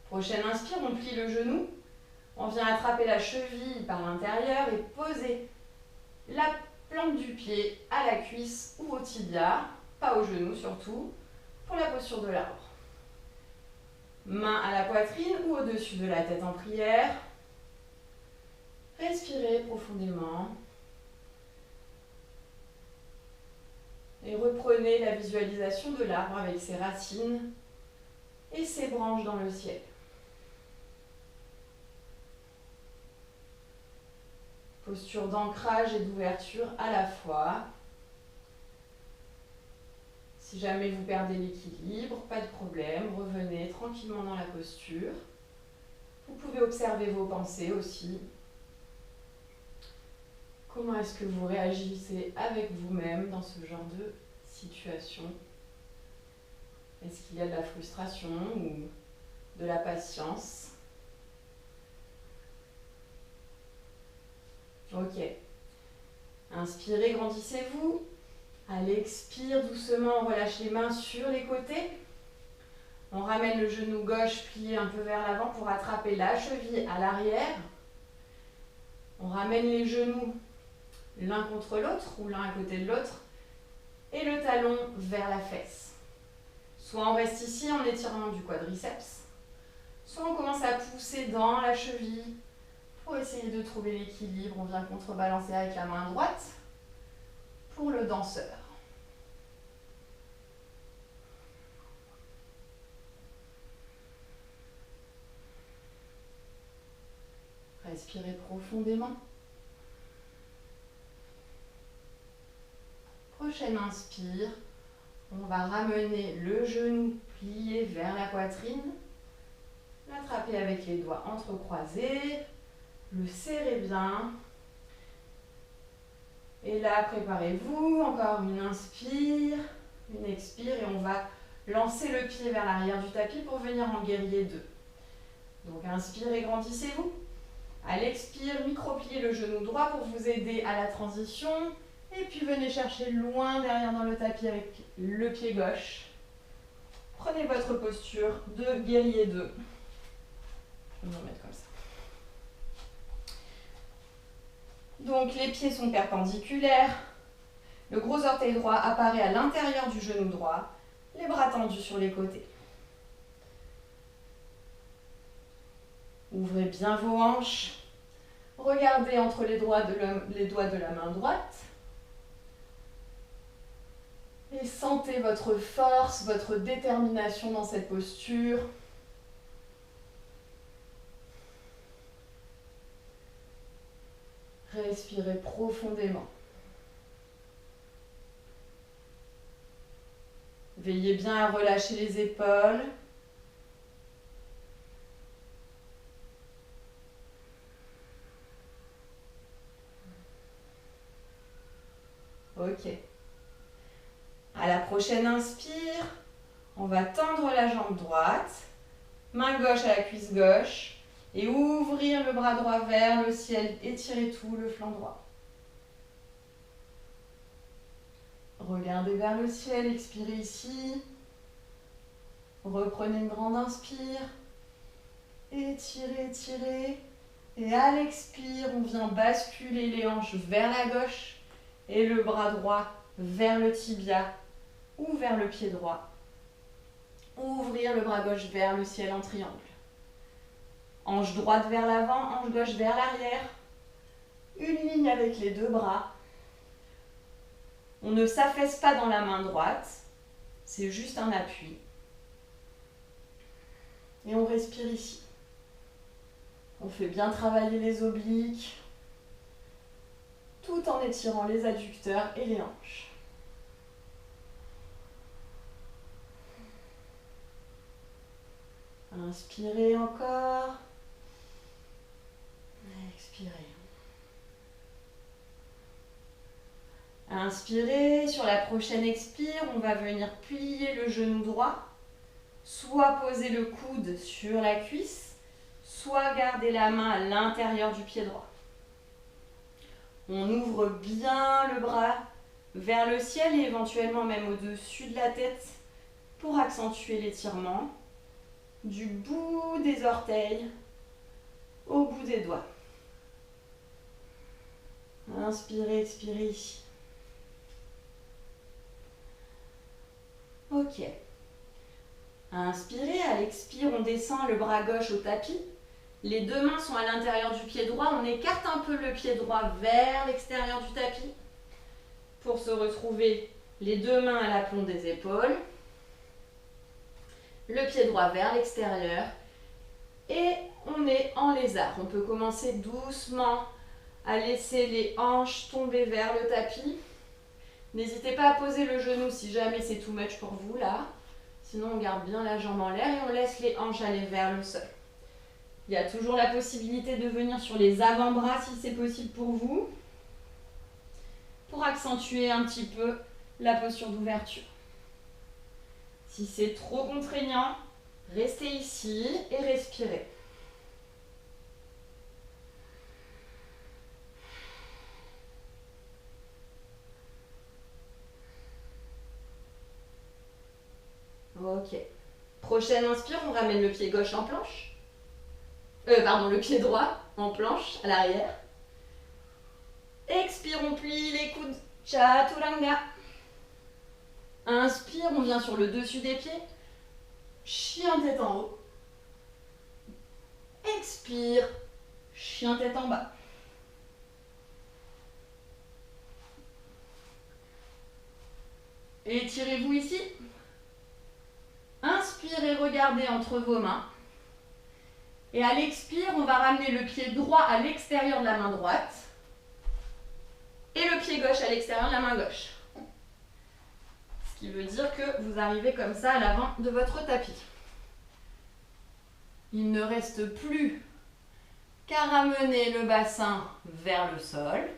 Prochaine inspire, on plie le genou. On vient attraper la cheville par l'intérieur et poser la plante du pied à la cuisse ou au tibia, pas au genou surtout, pour la posture de l'arbre. Main à la poitrine ou au-dessus de la tête en prière. Respirez profondément. Et reprenez la visualisation de l'arbre avec ses racines et ses branches dans le ciel. Posture d'ancrage et d'ouverture à la fois. Si jamais vous perdez l'équilibre, pas de problème, revenez tranquillement dans la posture. Vous pouvez observer vos pensées aussi. Comment est-ce que vous réagissez avec vous-même dans ce genre de situation? Est-ce qu'il y a de la frustration ou de la patience? Ok. Inspirez, grandissez-vous. À l'expire, doucement, on relâche les mains sur les côtés. On ramène le genou gauche plié un peu vers l'avant pour attraper la cheville à l'arrière. On ramène les genoux l'un contre l'autre ou l'un à côté de l'autre et le talon vers la fesse. Soit on reste ici en étirant du quadriceps, soit on commence à pousser dans la cheville pour essayer de trouver l'équilibre. On vient contrebalancer avec la main droite pour le danseur. Respirez profondément. Prochaine inspire, on va ramener le genou plié vers la poitrine, l'attraper avec les doigts entrecroisés, le serrer bien. Et là, préparez-vous, encore une inspire, une expire et on va lancer le pied vers l'arrière du tapis pour venir en guerrier 2. Donc inspirez, grandissez-vous. À l'expire, micro-pliez le genou droit pour vous aider à la transition. Et puis venez chercher loin derrière dans le tapis avec le pied gauche. Prenez votre posture de guerrier 2. Je vais me remettre comme ça. Donc les pieds sont perpendiculaires. Le gros orteil droit apparaît à l'intérieur du genou droit. Les bras tendus sur les côtés. Ouvrez bien vos hanches. Regardez entre les doigts de la main droite. Et sentez votre force, votre détermination dans cette posture. Respirez profondément. Veillez bien à relâcher les épaules. Ok. À la prochaine inspire, on va tendre la jambe droite, main gauche à la cuisse gauche et ouvrir le bras droit vers le ciel, étirez tout le flanc droit. Regardez vers le ciel, expirez ici. Reprenez une grande inspire. Étirez, étirez. Et à l'expire, on vient basculer les hanches vers la gauche et le bras droit vers le tibia ou vers le pied droit. Ouvrir le bras gauche vers le ciel en triangle. Hanche droite vers l'avant, hanche gauche vers l'arrière. Une ligne avec les deux bras. On ne s'affaisse pas dans la main droite, c'est juste un appui. Et on respire ici. On fait bien travailler les obliques, tout en étirant les adducteurs et les hanches. Inspirez encore. Expirez. Inspirez, sur la prochaine expire, on va venir plier le genou droit, soit poser le coude sur la cuisse, soit garder la main à l'intérieur du pied droit. On ouvre bien le bras vers le ciel et éventuellement même au-dessus de la tête pour accentuer l'étirement du bout des orteils au bout des doigts. Inspirez, expirez ici. Ok. Inspirez, à l'expire, on descend le bras gauche au tapis. Les deux mains sont à l'intérieur du pied droit. On écarte un peu le pied droit vers l'extérieur du tapis pour se retrouver les deux mains à l'aplomb des épaules. Le pied droit vers l'extérieur. Et on est en lézard. On peut commencer doucement à laisser les hanches tomber vers le tapis. N'hésitez pas à poser le genou si jamais c'est too much pour vous là. Sinon on garde bien la jambe en l'air et on laisse les hanches aller vers le sol. Il y a toujours la possibilité de venir sur les avant-bras si c'est possible pour vous. Pour accentuer un petit peu la posture d'ouverture. Si c'est trop contraignant, restez ici et respirez. Ok. Prochaine inspire, on ramène le pied gauche en planche. Le pied droit en planche à l'arrière. Expire, on plie les coudes. Chaturanga. Inspire, on vient sur le dessus des pieds. Chien tête en haut. Expire. Chien tête en bas. Étirez-vous ici. Inspirez, regardez entre vos mains. Et à l'expire, on va ramener le pied droit à l'extérieur de la main droite. Et le pied gauche à l'extérieur de la main gauche. Ce qui veut dire que vous arrivez comme ça à l'avant de votre tapis. Il ne reste plus qu'à ramener le bassin vers le sol.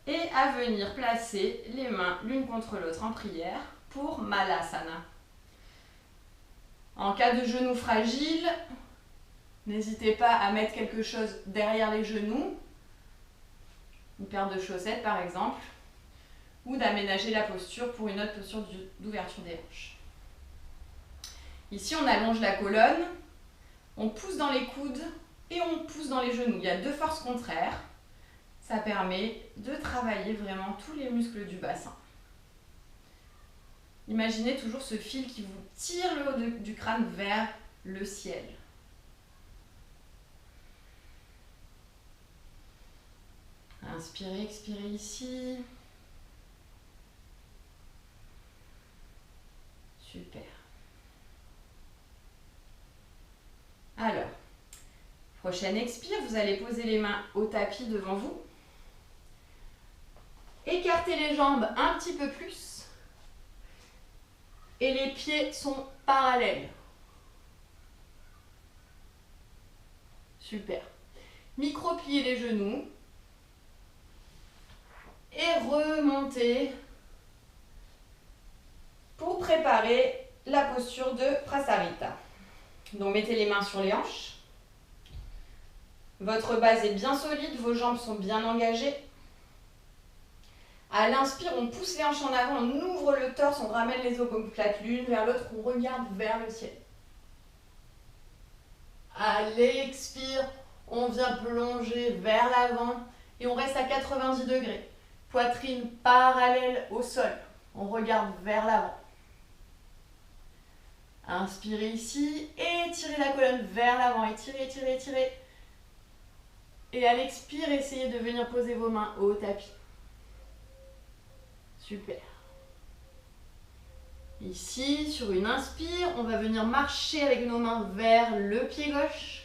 Et à venir placer les mains l'une contre l'autre en prière pour Malasana. En cas de genou fragile, n'hésitez pas à mettre quelque chose derrière les genoux, une paire de chaussettes par exemple, ou d'aménager la posture pour une autre posture d'ouverture des hanches. Ici, on allonge la colonne, on pousse dans les coudes et on pousse dans les genoux. Il y a deux forces contraires. Ça permet de travailler vraiment tous les muscles du bassin. Imaginez toujours ce fil qui vous tire le haut du crâne vers le ciel. Inspirez, expirez ici. Super. Alors, prochaine expire, vous allez poser les mains au tapis devant vous. Écartez les jambes un petit peu plus. Et les pieds sont parallèles. Super. Micro-pliez les genoux. Et remontez pour préparer la posture de Prasarita. Donc mettez les mains sur les hanches. Votre base est bien solide, vos jambes sont bien engagées. À l'inspire, on pousse les hanches en avant, on ouvre le torse, on ramène les épaules plates l'une vers l'autre, on regarde vers le ciel. À l'expire, on vient plonger vers l'avant et on reste à 90 degrés. Poitrine parallèle au sol, on regarde vers l'avant. Inspirez ici, étirez la colonne vers l'avant, étirez, étirez, étirez. Et à l'expire, essayez de venir poser vos mains au tapis. Super. Ici, sur une inspire, on va venir marcher avec nos mains vers le pied gauche.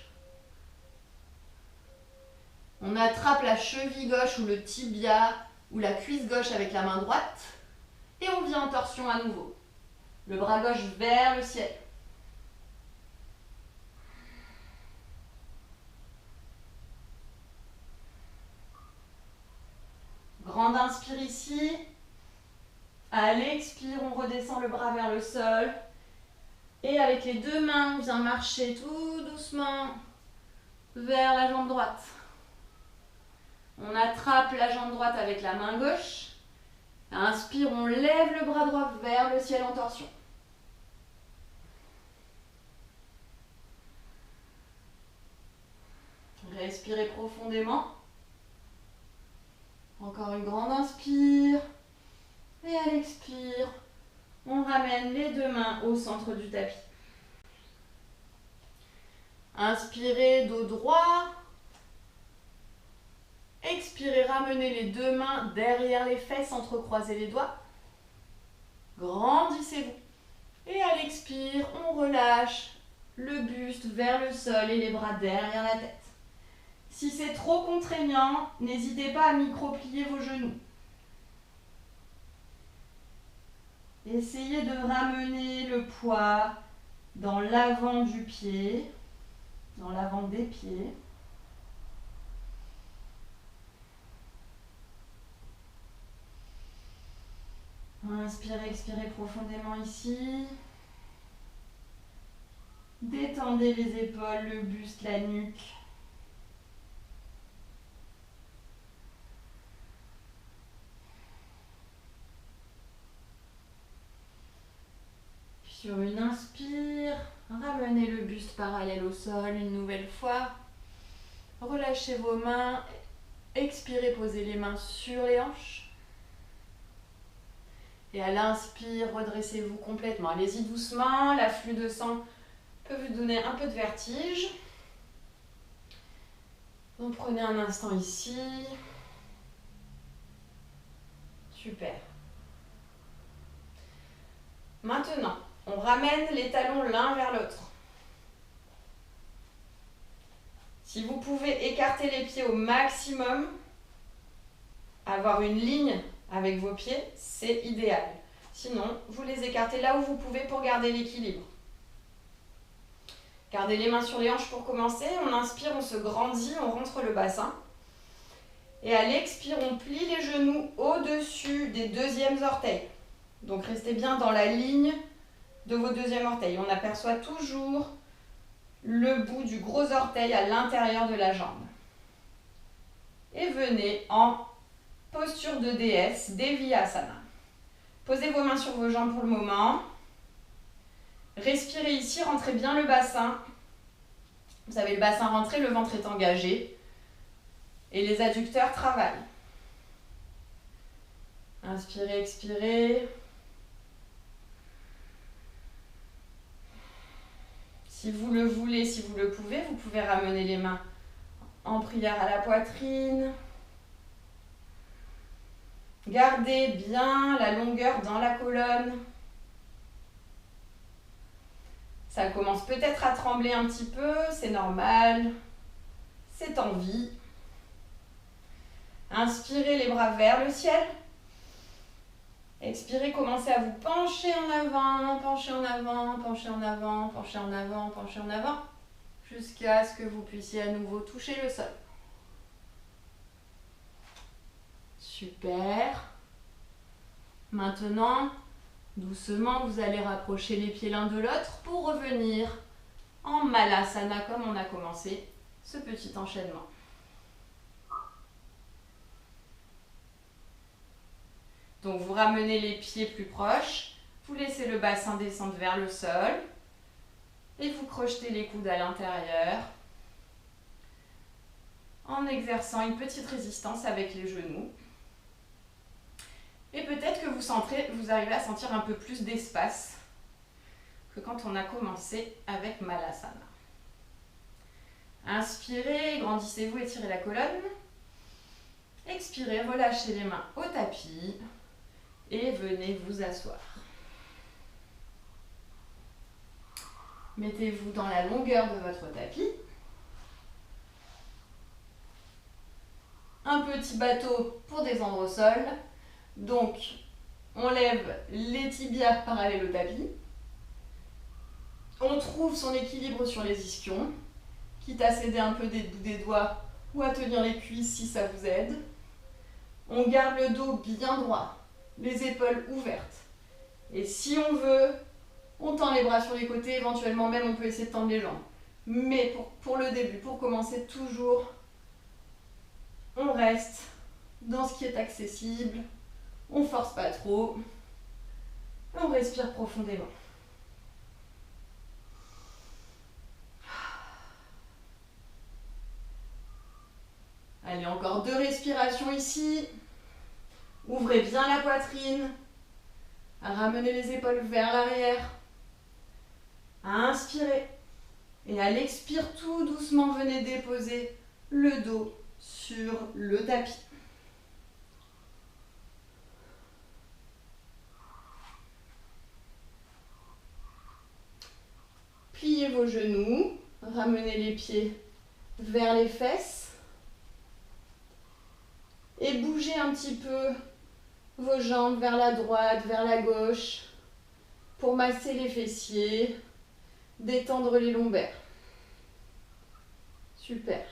On attrape la cheville gauche ou le tibia ou la cuisse gauche avec la main droite. Et on vient en torsion à nouveau. Le bras gauche vers le ciel. Grande inspire ici. À l'expire, on redescend le bras vers le sol. Et avec les deux mains, on vient marcher tout doucement vers la jambe droite. On attrape la jambe droite avec la main gauche. Inspire, on lève le bras droit vers le ciel en torsion. Respirez profondément. Encore une grande inspire. Et à l'expire, on ramène les deux mains au centre du tapis. Inspirez, dos droit. Expirez, ramenez les deux mains derrière les fesses, entrecroisez les doigts. Grandissez-vous. Et à l'expire, on relâche le buste vers le sol et les bras derrière la tête. Si c'est trop contraignant, n'hésitez pas à micro-plier vos genoux. Essayez de ramener le poids dans l'avant du pied, dans l'avant des pieds. Inspirez, expirez profondément ici. Détendez les épaules, le buste, la nuque. Sur une inspire, ramenez le buste parallèle au sol une nouvelle fois. Relâchez vos mains. Expirez, posez les mains sur les hanches. Et à l'inspire, redressez-vous complètement. Allez-y doucement, l'afflux de sang peut vous donner un peu de vertige. Donc prenez un instant ici. Super. Maintenant, on ramène les talons l'un vers l'autre. Si vous pouvez écarter les pieds au maximum, avoir une ligne avec vos pieds, c'est idéal. Sinon, vous les écartez là où vous pouvez pour garder l'équilibre. Gardez les mains sur les hanches pour commencer. On inspire, on se grandit, on rentre le bassin. Et à l'expire, on plie les genoux au-dessus des deuxièmes orteils. Donc restez bien dans la ligne de vos deuxièmes orteils. On aperçoit toujours le bout du gros orteil à l'intérieur de la jambe. Et venez en posture de déesse, Deviyasana. Posez vos mains sur vos jambes pour le moment. Respirez ici, rentrez bien le bassin. Vous avez le bassin rentré, le ventre est engagé. Et les adducteurs travaillent. Inspirez, expirez. Si vous le voulez, si vous le pouvez, vous pouvez ramener les mains en prière à la poitrine. Gardez bien la longueur dans la colonne. Ça commence peut-être à trembler un petit peu, c'est normal. C'est en vie. Inspirez les bras vers le ciel. Expirez, commencez à vous pencher en avant, pencher en avant, pencher en avant, pencher en avant, pencher en avant, jusqu'à ce que vous puissiez à nouveau toucher le sol. Super. Maintenant, doucement, vous allez rapprocher les pieds l'un de l'autre pour revenir en Malasana comme on a commencé ce petit enchaînement. Donc vous ramenez les pieds plus proches, vous laissez le bassin descendre vers le sol et vous crojetez les coudes à l'intérieur en exerçant une petite résistance avec les genoux. Et peut-être que vous arrivez à sentir un peu plus d'espace que quand on a commencé avec Malasana. Inspirez, grandissez-vous, étirez la colonne. Expirez, relâchez les mains au tapis et venez vous asseoir. Mettez-vous dans la longueur de votre tapis. Un petit bateau pour descendre au sol. Donc, on lève les tibias parallèles au tapis. On trouve son équilibre sur les ischions, quitte à céder un peu des doigts ou à tenir les cuisses si ça vous aide. On garde le dos bien droit, les épaules ouvertes. Et si on veut, on tend les bras sur les côtés, éventuellement même on peut essayer de tendre les jambes. Mais pour le début, pour commencer toujours, on reste dans ce qui est accessible, on force pas trop, on respire profondément. Allez, encore 2 respirations ici. Ouvrez bien la poitrine. Ramenez les épaules vers l'arrière. Inspirez. Et à l'expire, tout doucement, venez déposer le dos sur le tapis. Pliez vos genoux. Ramenez les pieds vers les fesses. Et bougez un petit peu vos jambes vers la droite, vers la gauche, pour masser les fessiers, détendre les lombaires. Super.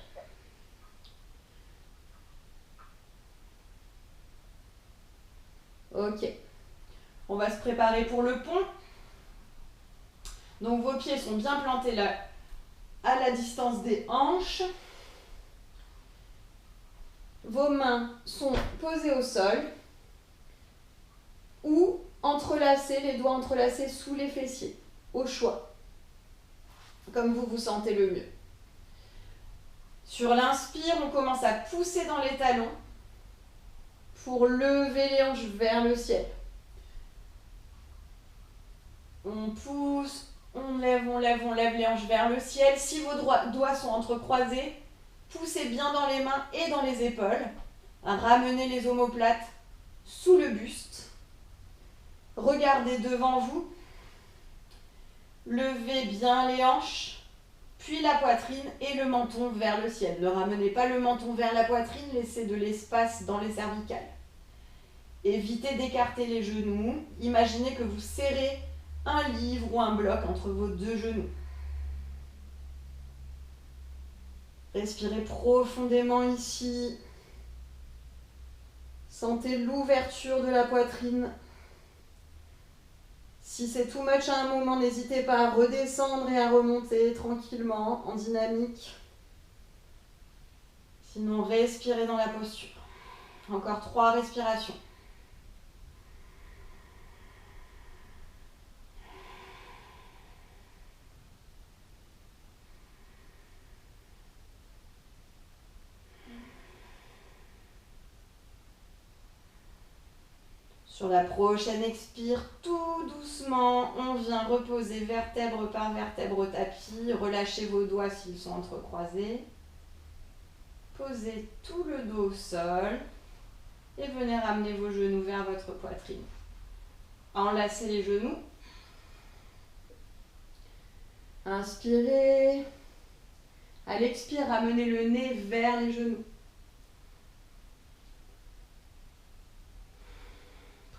Ok. On va se préparer pour le pont. Donc vos pieds sont bien plantés là, à la distance des hanches. Vos mains sont posées au sol ou entrelacées, les doigts entrelacés sous les fessiers, au choix, comme vous vous sentez le mieux. Sur l'inspire, on commence à pousser dans les talons pour lever les hanches vers le ciel. On pousse, on lève les hanches vers le ciel. Si vos doigts sont entrecroisés, poussez bien dans les mains et dans les épaules. Ramenez les omoplates sous le buste. Regardez devant vous. Levez bien les hanches, puis la poitrine et le menton vers le ciel. Ne ramenez pas le menton vers la poitrine, laissez de l'espace dans les cervicales. Évitez d'écarter les genoux. Imaginez que vous serrez un livre ou un bloc entre vos 2 genoux. Respirez profondément ici. Sentez l'ouverture de la poitrine. Si c'est too much à un moment, n'hésitez pas à redescendre et à remonter tranquillement en dynamique. Sinon, respirez dans la posture. Encore 3 respirations. Sur la prochaine expire, tout doucement, on vient reposer vertèbre par vertèbre au tapis. Relâchez vos doigts s'ils sont entrecroisés. Posez tout le dos au sol et venez ramener vos genoux vers votre poitrine. Enlacez les genoux. Inspirez. À l'expire, ramenez le nez vers les genoux.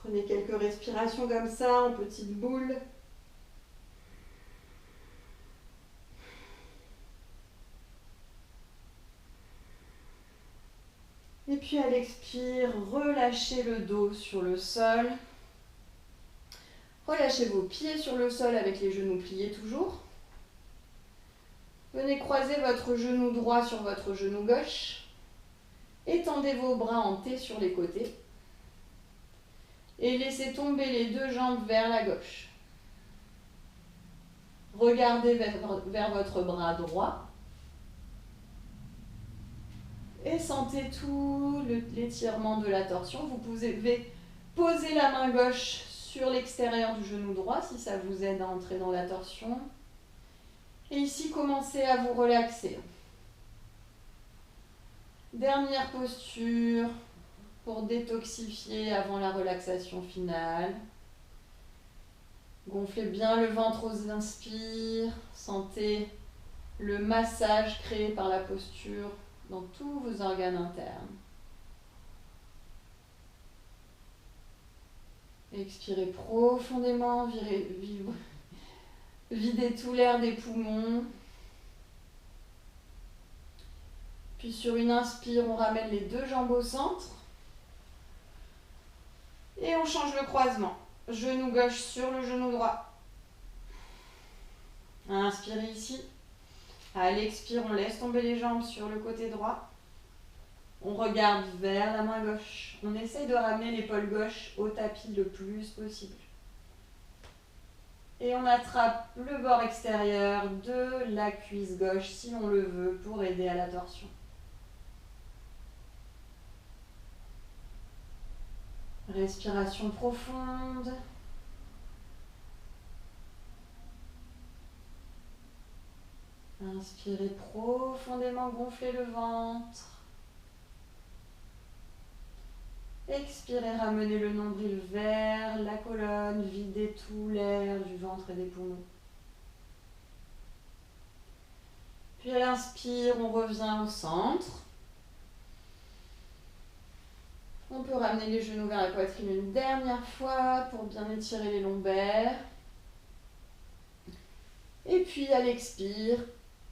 Prenez quelques respirations comme ça, en petites boules. Et puis à l'expire, relâchez le dos sur le sol. Relâchez vos pieds sur le sol avec les genoux pliés toujours. Venez croiser votre genou droit sur votre genou gauche. Étendez vos bras en T sur les côtés. Et laissez tomber les deux jambes vers la gauche. Regardez vers votre bras droit. Et sentez tout l'étirement de la torsion. Vous pouvez poser la main gauche sur l'extérieur du genou droit si ça vous aide à entrer dans la torsion. Et ici, commencez à vous relaxer. Dernière posture pour détoxifier avant la relaxation finale. Gonflez bien le ventre aux inspires. Sentez le massage créé par la posture dans tous vos organes internes. Expirez profondément, videz tout l'air des poumons. Puis sur une inspire, on ramène les deux jambes au centre. Et on change le croisement. Genou gauche sur le genou droit. Inspirez ici. À l'expire, on laisse tomber les jambes sur le côté droit. On regarde vers la main gauche. On essaye de ramener l'épaule gauche au tapis le plus possible. Et on attrape le bord extérieur de la cuisse gauche si on le veut pour aider à la torsion. Respiration profonde. Inspirez profondément, gonflez le ventre. Expirez, ramenez le nombril vers la colonne, videz tout l'air du ventre et des poumons. Puis à l'inspire, on revient au centre. On peut ramener les genoux vers la poitrine une dernière fois pour bien étirer les lombaires. Et puis à l'expire,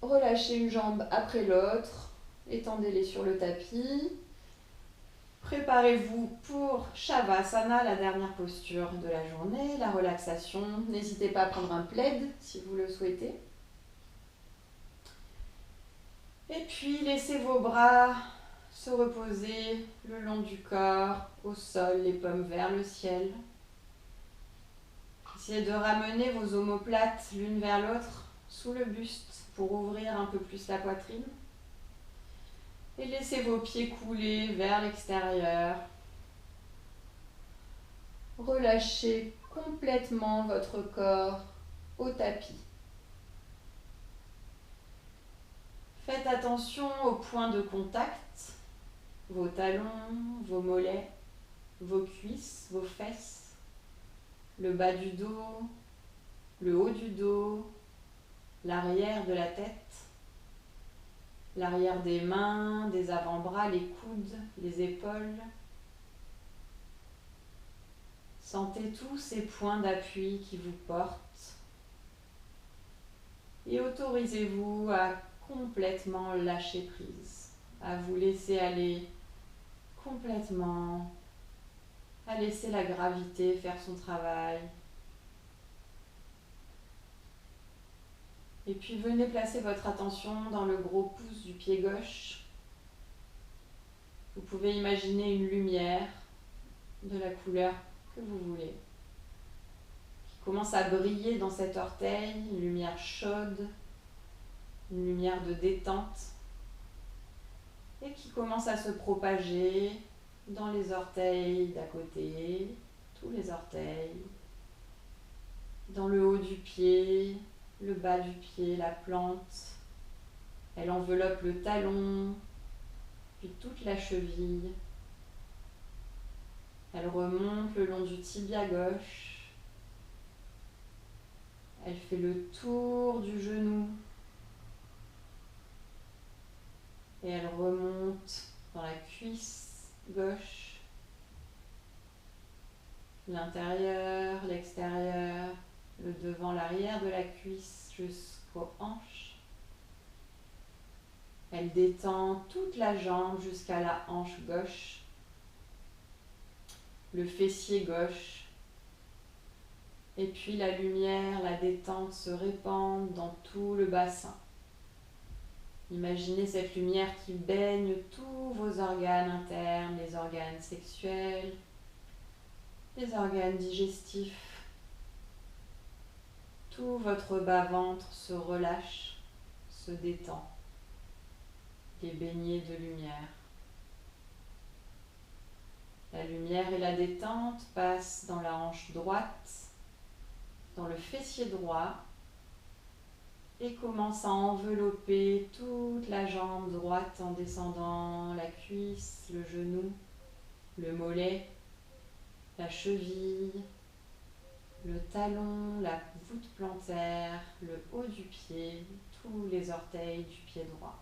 relâchez une jambe après l'autre. Étendez-les sur le tapis. Préparez-vous pour Shavasana, la dernière posture de la journée, la relaxation. N'hésitez pas à prendre un plaid si vous le souhaitez. Et puis laissez vos bras se reposer le long du corps, au sol, les paumes vers le ciel. Essayez de ramener vos omoplates l'une vers l'autre sous le buste pour ouvrir un peu plus la poitrine. Et laissez vos pieds couler vers l'extérieur. Relâchez complètement votre corps au tapis. Faites attention aux points de contact, vos talons, vos mollets, vos cuisses, vos fesses, le bas du dos, le haut du dos, l'arrière de la tête. L'arrière des mains, des avant-bras, les coudes, les épaules. Sentez tous ces points d'appui qui vous portent. Et autorisez-vous à complètement lâcher prise, à vous laisser aller complètement, à laisser la gravité faire son travail. Et puis venez placer votre attention dans le gros pouce du pied gauche. Vous pouvez imaginer une lumière de la couleur que vous voulez, qui commence à briller dans cet orteil, une lumière chaude, une lumière de détente, et qui commence à se propager dans les orteils d'à côté, tous les orteils, dans le haut du pied, le bas du pied, la plante. Elle enveloppe le talon, puis toute la cheville. Elle remonte le long du tibia gauche. Elle fait le tour du genou. Et elle remonte dans la cuisse gauche. L'intérieur, l'extérieur, le devant, l'arrière de la cuisse jusqu'aux hanches. Elle détend toute la jambe jusqu'à la hanche gauche, le fessier gauche. Et puis la lumière, la détente se répand dans tout le bassin. Imaginez cette lumière qui baigne tous vos organes internes, les organes sexuels, les organes digestifs. Tout votre bas-ventre se relâche, se détend. Les baignés de lumière. La lumière et la détente passent dans la hanche droite, dans le fessier droit et commencent à envelopper toute la jambe droite en descendant la cuisse, le genou, le mollet, la cheville, le talon, la voûte plantaire, le haut du pied, tous les orteils du pied droit.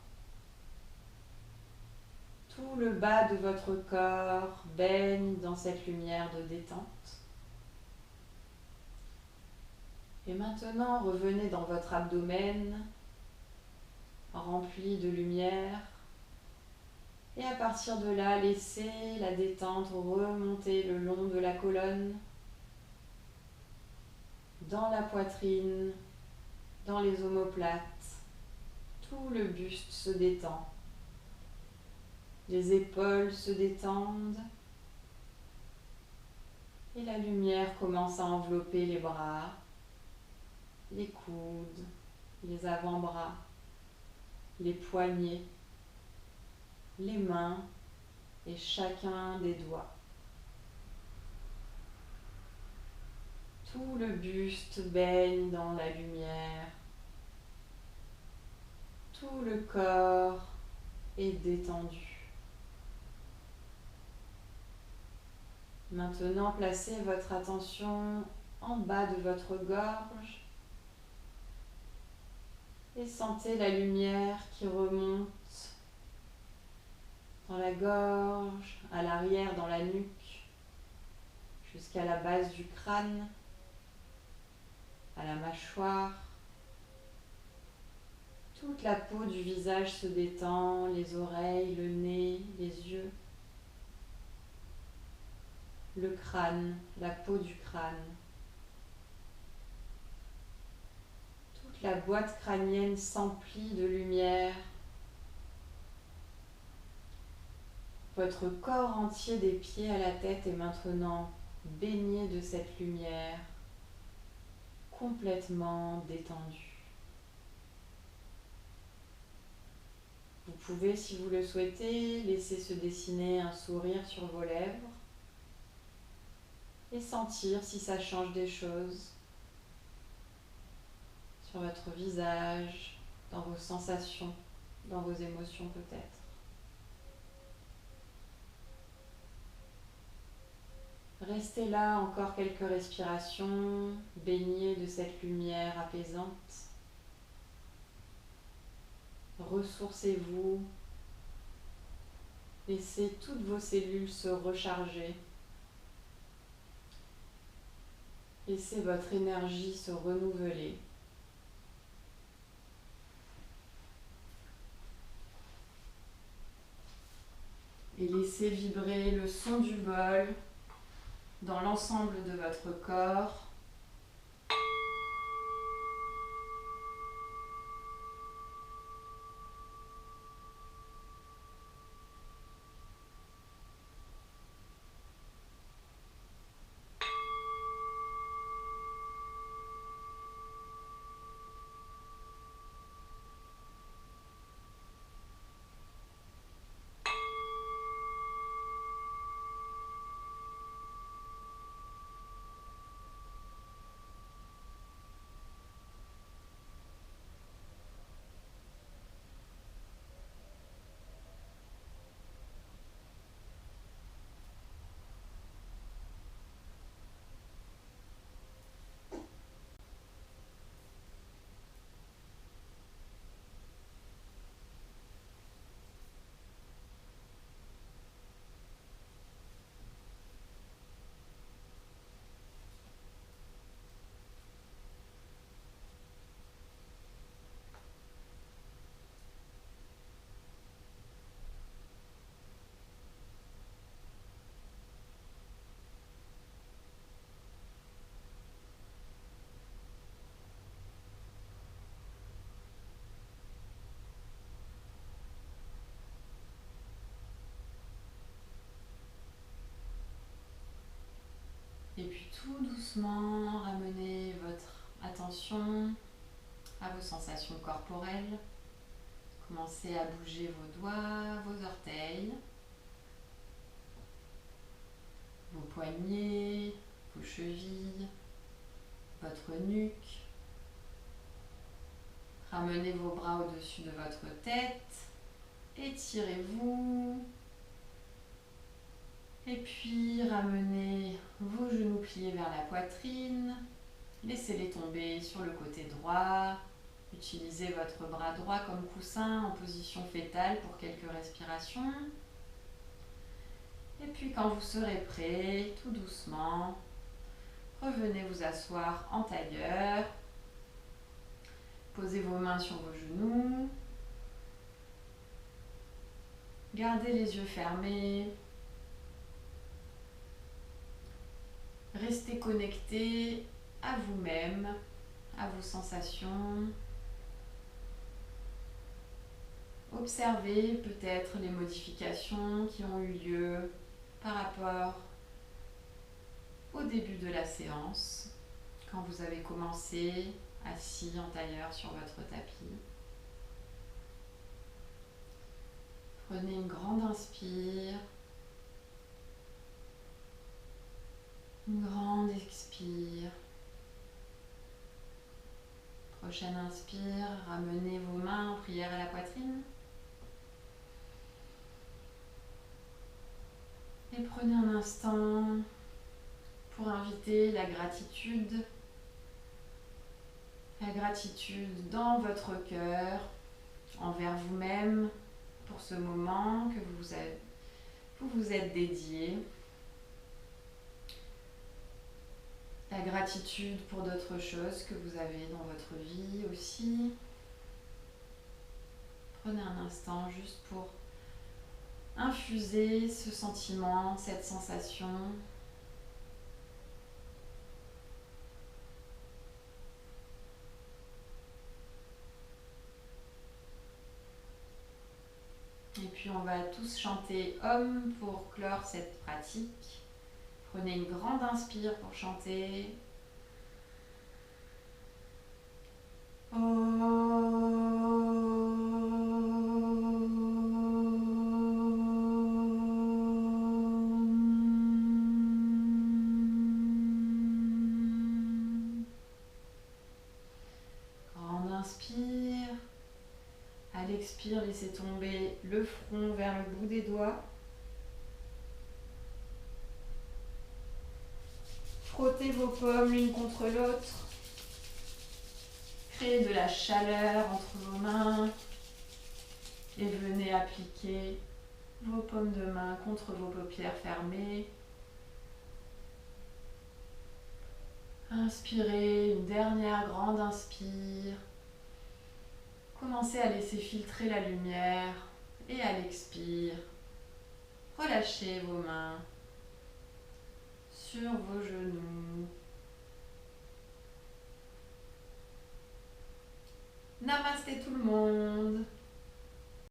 Tout le bas de votre corps baigne dans cette lumière de détente. Et maintenant, revenez dans votre abdomen, rempli de lumière. Et à partir de là, laissez la détente remonter le long de la colonne, dans la poitrine, dans les omoplates. Tout le buste se détend. Les épaules se détendent. Et la lumière commence à envelopper les bras, les coudes, les avant-bras, les poignets, les mains et chacun des doigts. Tout le buste baigne dans la lumière. Tout le corps est détendu. Maintenant, placez votre attention en bas de votre gorge et sentez la lumière qui remonte dans la gorge, à l'arrière, dans la nuque, jusqu'à la base du crâne, à la mâchoire. Toute la peau du visage se détend, les oreilles, le nez, les yeux, le crâne, la peau du crâne. Toute la boîte crânienne s'emplit de lumière. Votre corps entier des pieds à la tête est maintenant baigné de cette lumière, complètement détendu. Vous pouvez, si vous le souhaitez, laisser se dessiner un sourire sur vos lèvres et sentir si ça change des choses sur votre visage, dans vos sensations, dans vos émotions peut-être. Restez là encore quelques respirations, baignés de cette lumière apaisante. Ressourcez-vous, laissez toutes vos cellules se recharger. Laissez votre énergie se renouveler. Et laissez vibrer le son du bol dans l'ensemble de votre corps. tout doucement ramener votre attention à vos sensations corporelles. Commencez à bouger vos doigts, vos orteils, vos poignets, vos chevilles, votre nuque. Ramenez vos bras au-dessus de votre tête, étirez-vous. Et puis ramenez vos genoux pliés vers la poitrine, laissez-les tomber sur le côté droit. Utilisez votre bras droit comme coussin en position fétale pour quelques respirations. Et puis quand vous serez prêt, tout doucement, revenez vous asseoir en tailleur. Posez vos mains sur vos genoux. Gardez les yeux fermés. Restez connecté à vous-même, à vos sensations. Observez peut-être les modifications qui ont eu lieu par rapport au début de la séance, quand vous avez commencé assis en tailleur sur votre tapis. Prenez une grande inspire, une grande expire. Prochaine inspire, ramenez vos mains en prière à la poitrine. Et prenez un instant pour inviter la gratitude dans votre cœur envers vous-même pour ce moment que vous vous êtes dédié. La gratitude pour d'autres choses que vous avez dans votre vie aussi. Prenez un instant juste pour infuser ce sentiment, cette sensation. Et puis on va tous chanter Om pour clore cette pratique. Prenez une grande inspire pour chanter. Grande inspire. À l'expire, laissez tomber le front vers le bout des doigts. Frottez vos pommes l'une contre l'autre. Créez de la chaleur entre vos mains. Et venez appliquer vos paumes de main contre vos paupières fermées. Inspirez, une dernière grande inspire. Commencez à laisser filtrer la lumière. Et à l'expire, relâchez vos mains sur vos genoux. Namasté tout le monde.